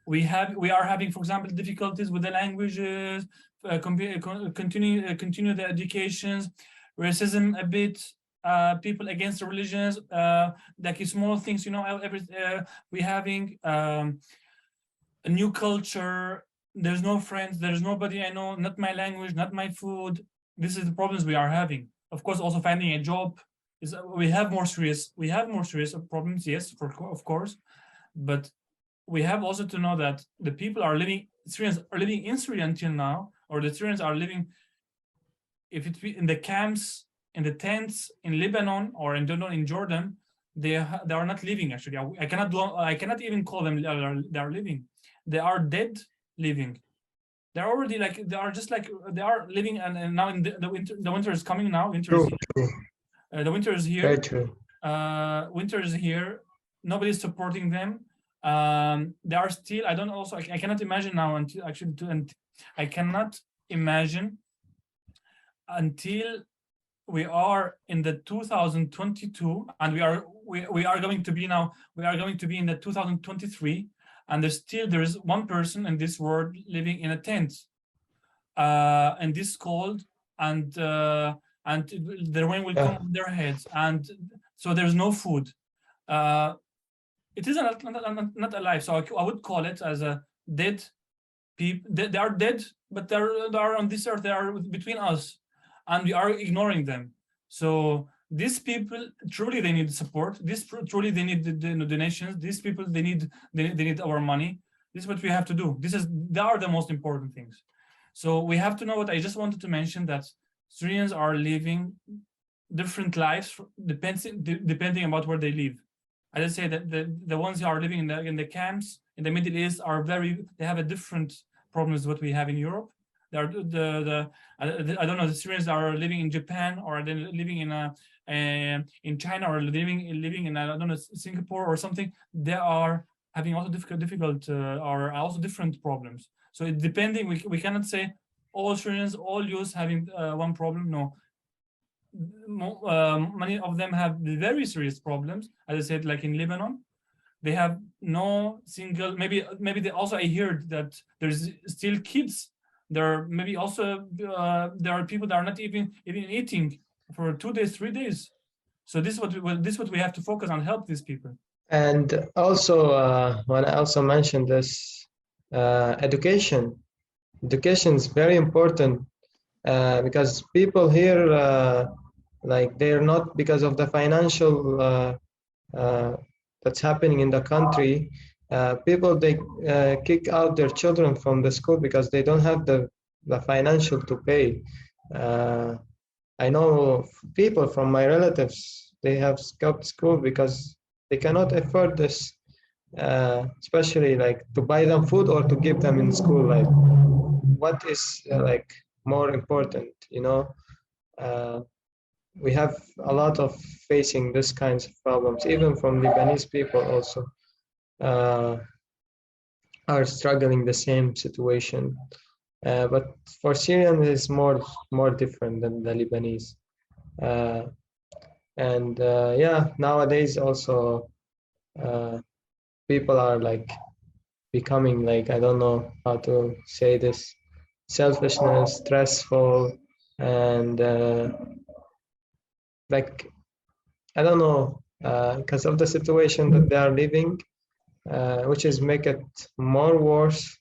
We are having, for example, difficulties with the languages, continue the educations, racism a bit, people against the religions, like small things, you know, we having a new culture. There's no friends, there's nobody I know, not my language, not my food. This is the problems we are having. Of course, also finding a job is, we have more serious problems, yes, of course, but we have also to know that the people are living, Syrians are living in Syria until now, or the Syrians are living, if it be in the camps, in the tents in Lebanon, or in Jordan, they are not living. Actually, I cannot even call them they are living. They are dead living. They're already like, they are just like, they are living, and now in the winter is coming now. Winter is here. The winter is here. Very true. Winter is here. Nobody's supporting them. They are still, I cannot imagine now until actually, I cannot imagine until we are in the 2022, and we are going to be now, we are going to be in the 2023, and there is one person in this world living in a tent, and this cold, and the rain will come on their heads, and so there's no food. It is not alive, so I would call it as a dead people. They are dead, but they are on this earth. They are between us, and we are ignoring them. So these people truly, they need support. Truly they need the donations. These people, they need our money. This is what we have to do. They are the most important things. So we have to know what I just wanted to mention, that Syrians are living different lives depending about where they live. I just say that the ones who are living in the camps in the Middle East they have a different problems what we have in Europe. I don't know, the Syrians are living in Japan, or are they living in China, or living in I don't know, Singapore or something. They are having also difficult or also different problems. So it depending, we cannot say all Syrians, all Jews having one problem. No, many of them have very serious problems. As I said, like in Lebanon, they have no single. Maybe they also, I heard that there's still kids. There maybe also there are people that are not even eating for 2 days, 3 days. So this is what we have to focus on, help these people. And also, when I also mentioned this, education is very important, because people here, like, they're not, because of the financial that's happening in the country, people, they kick out their children from the school because they don't have the financial to pay. I know people from my relatives, they have stopped school because they cannot afford this, especially like to buy them food or to give them in school. Like, what is like more important, you know? We have a lot of facing this kinds of problems, even from Lebanese people also are struggling the same situation. But for Syrian, it's more different than the Lebanese. Yeah, nowadays also people are like becoming, like, I don't know how to say this, selfishness, stressful, and like, I don't know, because of the situation that they are living, which is make it more worse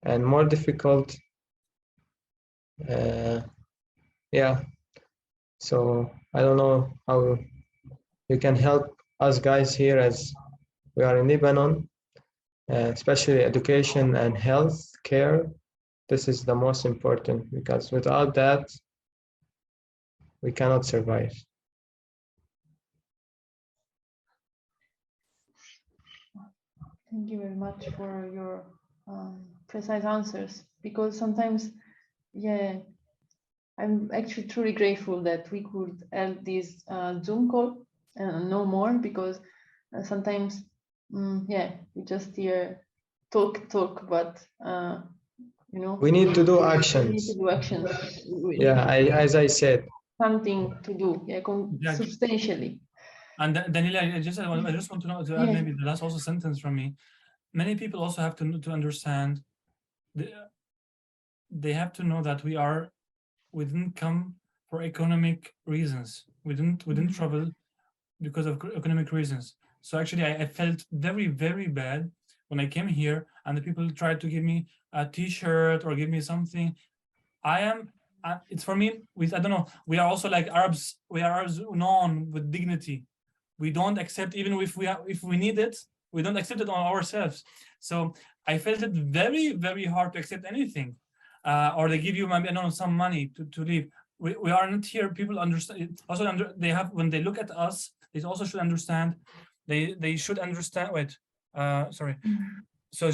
and more difficult. Yeah, so I don't know how you can help us guys here, as we are in Lebanon, especially education and health care. This is the most important, because without that, we cannot survive. Thank you very much for your precise answers, because sometimes, yeah, I'm actually truly grateful that we could have this Zoom call and no more, because sometimes, yeah, we just hear talk, but you know, we need to do we need actions. to do actions. Yeah, as I said, something to do, yeah, substantially. And Daniela, I just want to know, to add maybe the last also sentence from me. Many people also have to understand, they have to know that we didn't come for economic reasons. We didn't travel because of economic reasons. So actually, I felt very, very bad when I came here and the people tried to give me a T-shirt or give me something. It's for me, I don't know, we are also like Arabs, we are Arabs known with dignity. We don't accept, even if we need it, we don't accept it on ourselves. So I felt it very, very hard to accept anything. Or they give you maybe, I don't know, some money to leave. We are not here, people understand, also when they look at us, they also should understand, they should understand, so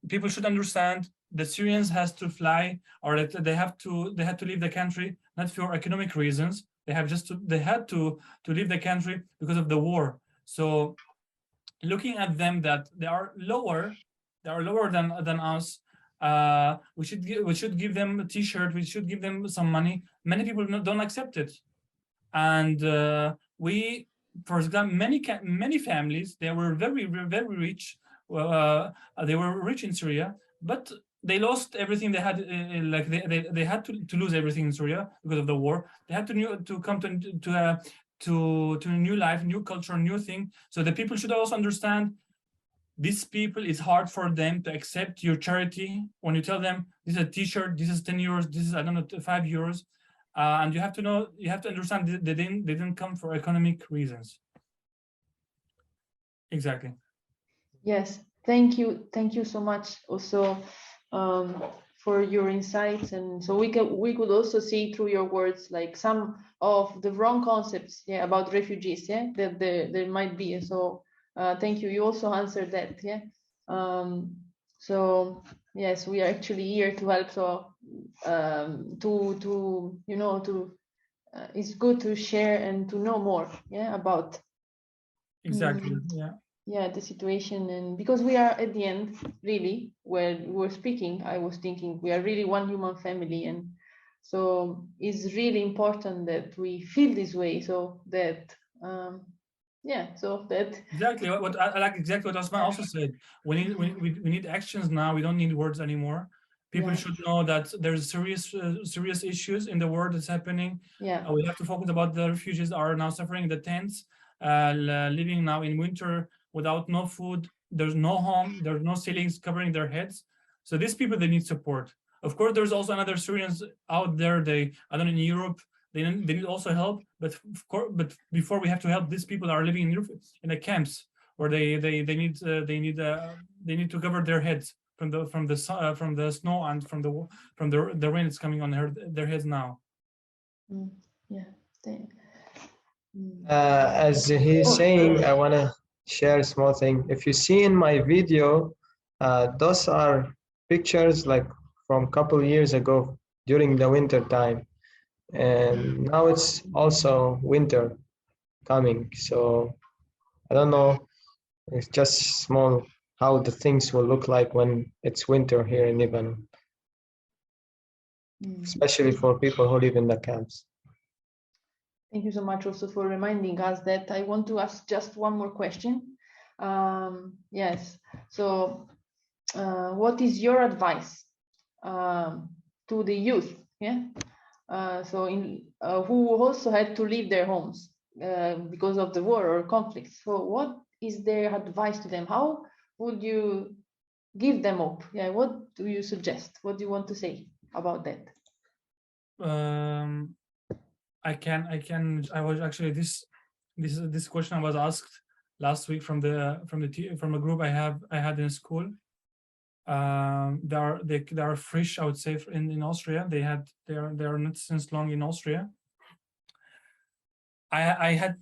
people should understand the Syrians has to fly, or that they had to leave the country, not for economic reasons. They had to leave the country because of the war. So looking at them that they are lower than us, we should give them a T-shirt, we should give them some money. Many people don't accept it. And for example, many families, they were very, very rich. They were rich in Syria, but they lost everything they had. Like they had to lose everything in Syria because of the war. They had to come to a new life, new culture, new thing. So the people should also understand. These people, it's hard for them to accept your charity when you tell them this is a T-shirt, this is 10 euros, this is, I don't know, 5 euros. And you have to understand they didn't come for economic reasons. Exactly. Yes, thank you so much also for your insights. And so we could also see through your words like some of the wrong concepts, about refugees, that there might be. So thank you. You also answered that, so yes, we are actually here to help. So it's good to share and to know more, about exactly, the situation. And because we are at the end, really, when we were speaking, I was thinking we are really one human family, and so it's really important that we feel this way, so that exactly what I like, exactly what Osman also said. We need actions now. We don't need words anymore. People should know that there's serious issues in the world that's happening. We have to focus about the refugees are now suffering in the tents, living now in winter without no food. There's no home. There's no ceilings covering their heads. So these people, they need support. Of course, there's also another Syrians out there. I don't know, in Europe. They need also help, but before we have to help, these people are living in the camps where they need to cover their heads from the snow and from the rain that's coming on their heads now. As he's saying, I want to share a small thing. If you see in my video, those are pictures like from a couple years ago during the winter time. And now it's also winter coming, so I don't know, it's just small how the things will look like when it's winter here in Lebanon, especially for people who live in the camps. Thank you so much also for reminding us that. I want to ask just one more question. Yes, so what is your advice to the youth, who also had to leave their homes because of the war or conflicts? So what is their advice to them? How would you give them hope? What do you suggest? What do you want to say about that? I was actually this question I was asked last week from a group I had in school. They are fresh, I would say, in Austria. They are not since long in Austria. I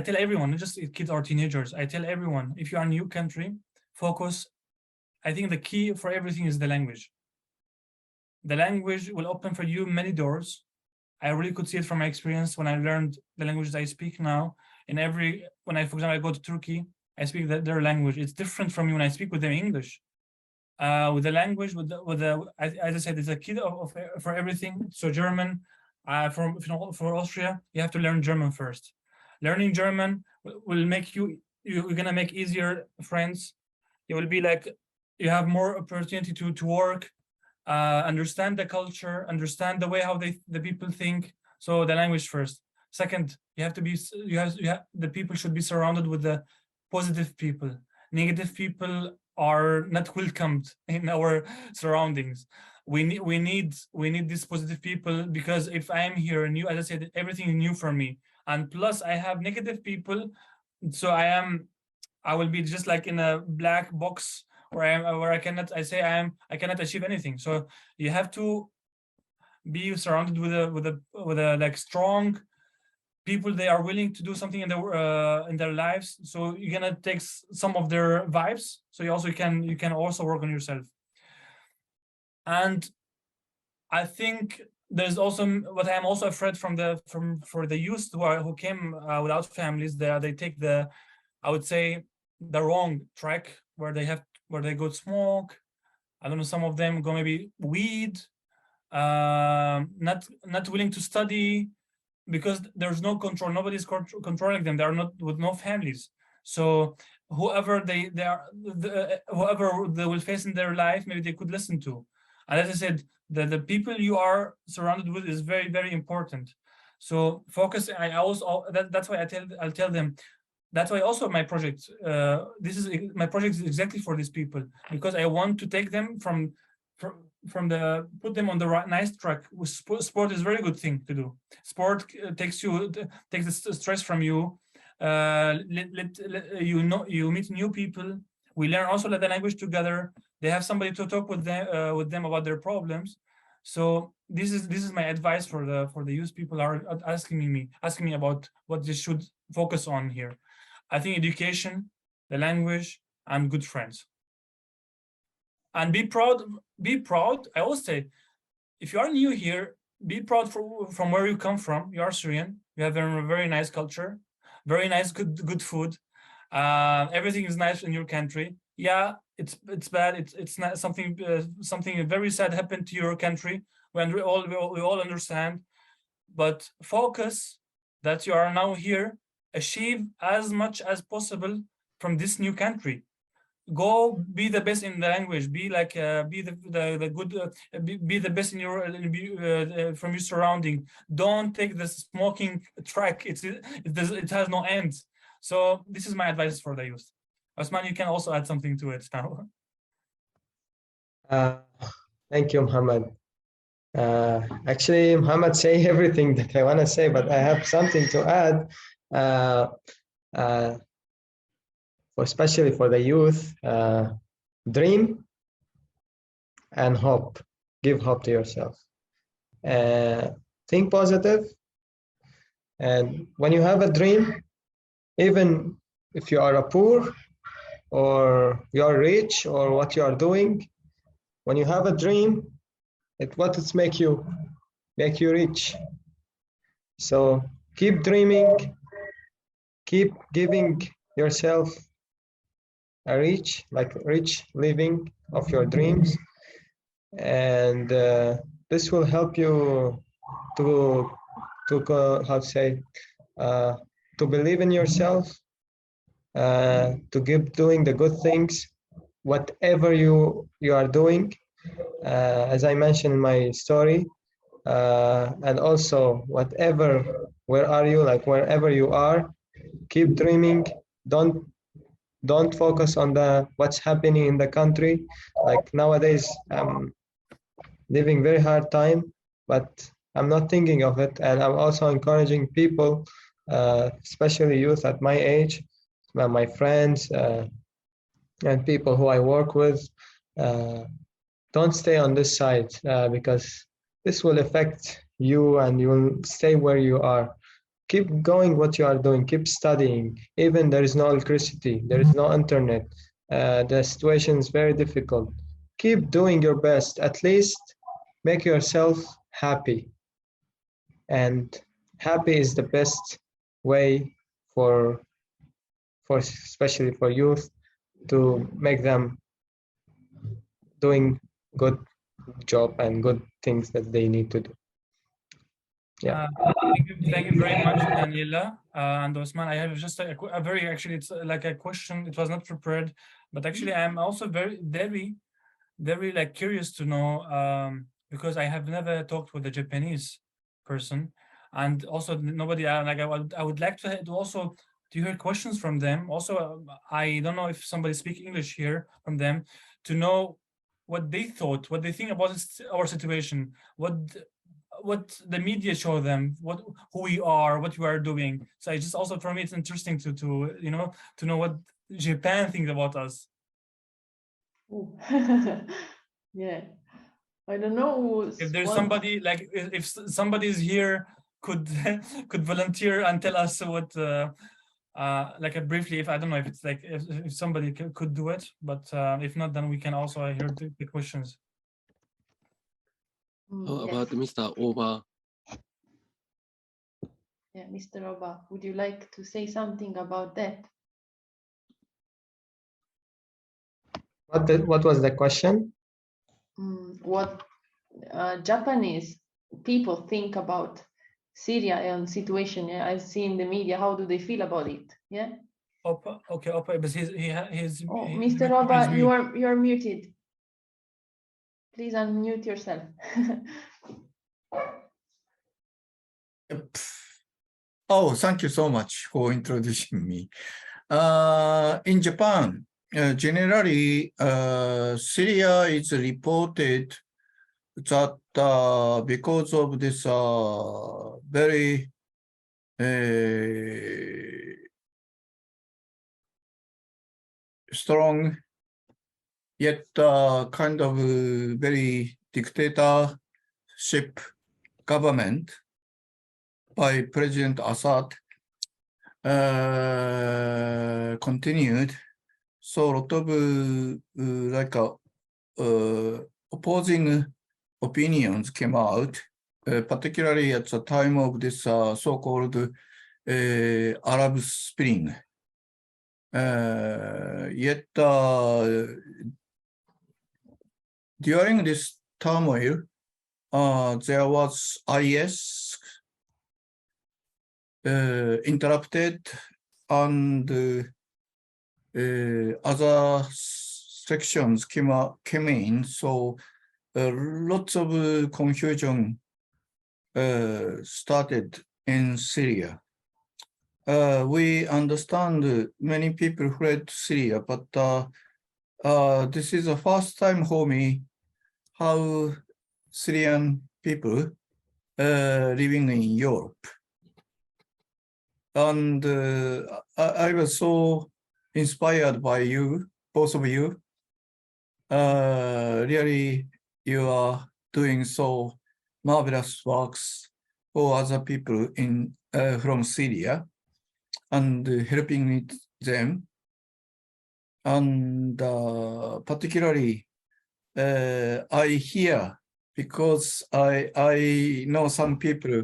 tell everyone, not just kids or teenagers, I tell everyone, if you are in a new country, focus. I think the key for everything is the language. The language will open for you many doors. I really could see it from my experience when I learned the languages I speak now. For example, I go to Turkey, I speak their language. It's different from me when I speak with them English. With the language, as I said, it's a key for everything. So German, for Austria, you have to learn German first. Learning German will make you're gonna make easier friends. It will be like you have more opportunity to work. understand the culture, understand the way how the people think. So the language first. Second, you have to be, the people should be surrounded with the positive people. Negative people are not welcomed in our surroundings. We need these positive people, because if I am here new, as I said, everything is new for me, and plus I have negative people, so I will be just like in a black box where I cannot achieve anything. So you have to be surrounded with a like strong people. They are willing to do something in their lives, so you're gonna take some of their vibes, so you can also work on yourself. And I think there's also what I am also afraid for the youth who came without families. They take I would say the wrong track, where they go smoke. I don't know, some of them go maybe weed, not willing to study, because there's no control. Nobody's controlling them. They are not with no families. So whoever they will face in their life, maybe they could listen to. And as I said, the people you are surrounded with is very, very important. So focus. That's why I'll tell them. That's why also my project. My project is exactly for these people, because I want to take them put them on the nice track. Sport is a very good thing to do. Sport takes the stress from you. You meet new people. We learn also the language together. They have somebody to talk with them about their problems. So this is my advice for the youth. People are asking me about what they should focus on here. I think education, the language, and good friends. And be proud. I always say, if you are new here, be proud from where you come from. You are Syrian. You have a very nice culture, very nice good food. Everything is nice in your country. Yeah, it's bad. It's not something very sad happened to your country. When we all understand, but focus that you are now here. Achieve as much as possible from this new country. Go be the best in the language. Be like be the good. Be the best in your from your surrounding. Don't take the smoking track. It has no end. So this is my advice for the youth. Osman, you can also add something to it now. Thank you, Muhammad. Actually, Muhammad say everything that I want to say, but I have something to add. Especially for the youth, dream and hope. Give hope to yourself. Think positive. And when you have a dream, even if you are poor or you are rich or what you are doing, when you have a dream, it make you rich. So keep dreaming, keep giving yourself a rich living of your dreams, and this will help you to believe in yourself, to keep doing the good things, whatever you are doing. As I mentioned in my story, and also wherever you are, keep dreaming. Don't focus on what's happening in the country. Like nowadays, I'm living very hard time, but I'm not thinking of it. And I'm also encouraging people, especially youth at my age, my friends and people who I work with. Don't stay on this side, because this will affect you and you will stay where you are. Keep going what you are doing, keep studying. Even there is no electricity, there is no internet, the situation is very difficult. Keep doing your best. At least make yourself happy. And happy is the best way for especially for youth, to make them doing good job and good things that they need to do. Yeah. Thank you very much, Daniela and Osman. I have just a very, actually, it's like a question. It was not prepared, but actually, I am also very very like curious to know, because I have never talked with a Japanese person, and also nobody like I would like to also to hear questions from them. Also, I don't know if somebody speaks English here from them to know what they thought, what they think about our situation, what the media show them, who we are, what we are doing. So it's just also for me, it's interesting to you know to know what Japan thinks about us. Ooh. Yeah, I don't know If there's what- somebody like if somebody is here could could volunteer and tell us what like briefly, if I don't know if it's like if somebody could do it, but if not, then we can also hear the questions. How yes. about Mr. Oba? Yeah, Mr. Oba, would you like to say something about that? What was the question? What Japanese people think about Syria and situation? Yeah, I see in the media. How do they feel about it? Yeah. Opa, okay, Opa, but he's Oh, he- Mr. he's Oba, mute. you are muted. Please unmute yourself. Oh, thank you so much for introducing me. In Japan, generally, Syria is reported that because of this very strong, yet kind of very dictatorship government by President Assad continued. So a lot of opposing opinions came out, particularly at the time of this so-called Arab Spring. Yet during this turmoil, there was IS interrupted, and other sections came in, so lots of confusion started in Syria. We understand many people fled to Syria, but this is the first time for me how Syrian people living in Europe. And I was so inspired by you, both of you. Really, you are doing so marvelous works for other people in from Syria and helping them. And particularly, I hear, because I know some people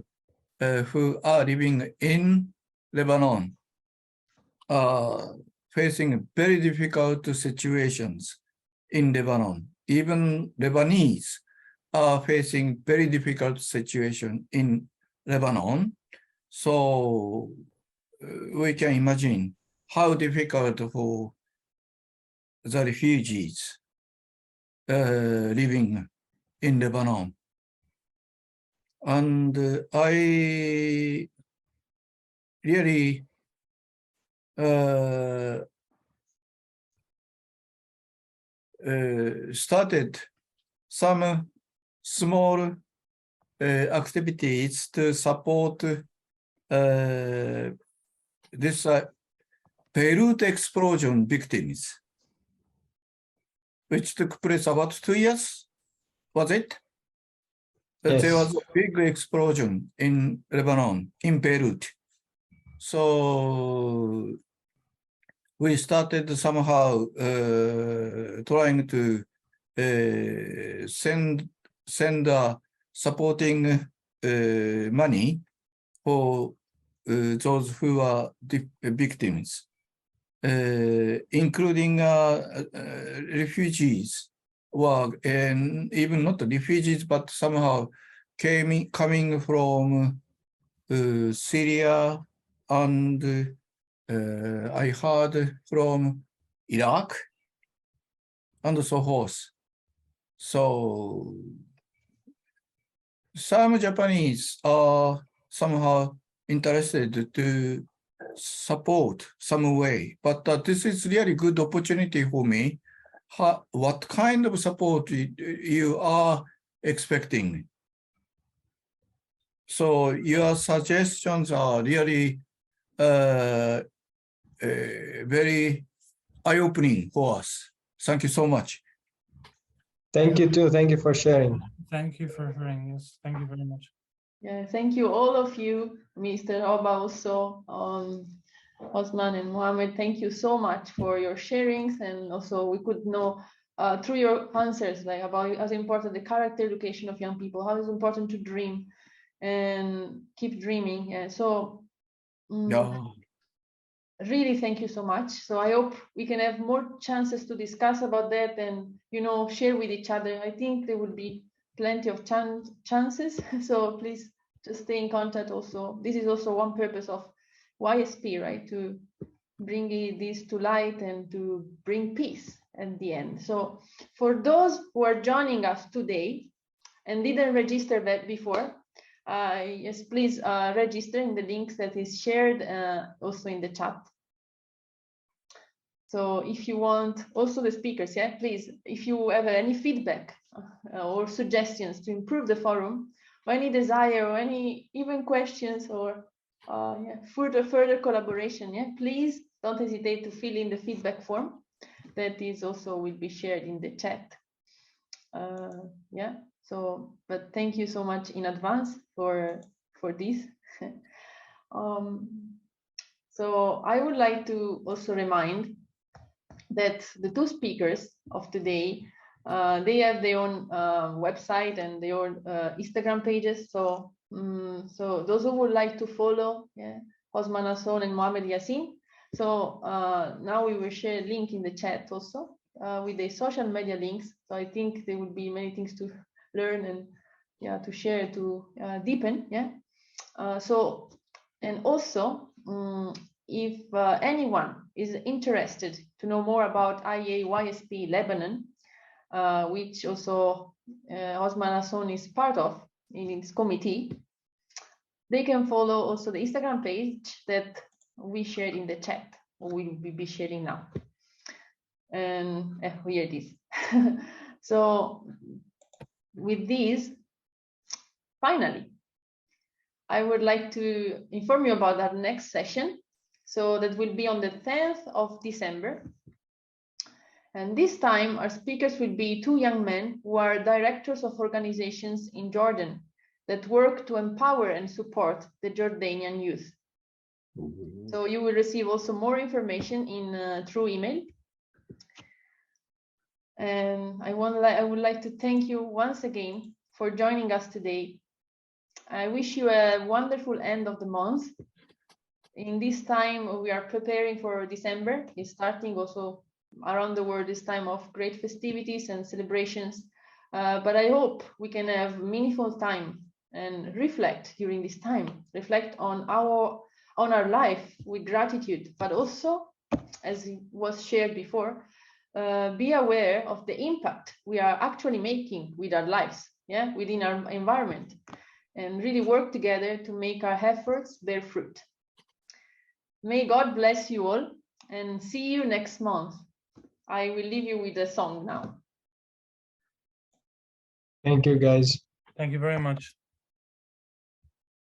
who are living in Lebanon, facing very difficult situations in Lebanon. Even Lebanese are facing very difficult situation in Lebanon. So we can imagine how difficult for the refugees living in Lebanon. And I really started some small activities to support this Beirut explosion victims, which took place about 2 years, was it? Yes. There was a big explosion in Lebanon, in Beirut. So we started somehow trying to send supporting money for those who are victims, including refugees, and even not refugees, but somehow coming from Syria, and I heard from Iraq, and so forth. So some Japanese are somehow interested to support some way, but this is really good opportunity for me. What kind of support you are expecting? So your suggestions are really very eye-opening for us. Thank you so much. Thank you too. Thank you for sharing. Thank you for hearing. Yes, thank you very much. Yeah, thank you all of you, Mr. Oba, also Osman and Mohammed. Thank you so much for your sharings, and also we could know through your answers like about how important the character education of young people, how it's important to dream and keep dreaming. Yeah, so really thank you so much. So I hope we can have more chances to discuss about that and share with each other. I think there will be plenty of chances. So please just stay in contact. Also, this is also one purpose of YSP, right? To bring this to light and to bring peace at the end. So for those who are joining us today and didn't register that before, yes, please register in the links that is shared also in the chat. So if you want, also the speakers, yeah, please, if you have any feedback or suggestions to improve the forum, or any desire or any even questions or further collaboration, yeah, please don't hesitate to fill in the feedback form. That is also will be shared in the chat. Yeah. So, but thank you so much in advance for this. So I would like to also remind that the two speakers of today, they have their own website and their own Instagram pages. So, so those who would like to follow, yeah, Osman Hassan and Mohammed Yassin. So now we will share a link in the chat also with the social media links. So I think there will be many things to learn and to share, to deepen. Yeah. So, and also if anyone is interested to know more about IAYSP Lebanon, which also Osman Hassan is part of in its committee, they can follow also the Instagram page that we shared in the chat, or we will be sharing now. And here it is. So with this, finally, I would like to inform you about our next session. So that will be on the 10th of December. And this time our speakers will be two young men who are directors of organizations in Jordan that work to empower and support the Jordanian youth. So you will receive also more information in through email. And I would like to thank you once again for joining us today. I wish you a wonderful end of the month. In this time, we are preparing for December. It's starting also around the world this time of great festivities and celebrations. But I hope we can have meaningful time and reflect during this time. Reflect on our life with gratitude, but also, as it was shared before, be aware of the impact we are actually making with our lives, yeah, within our environment, and really work together to make our efforts bear fruit. May God bless you all, and see you next month. I will leave you with a song now. Thank you, guys. Thank you very much.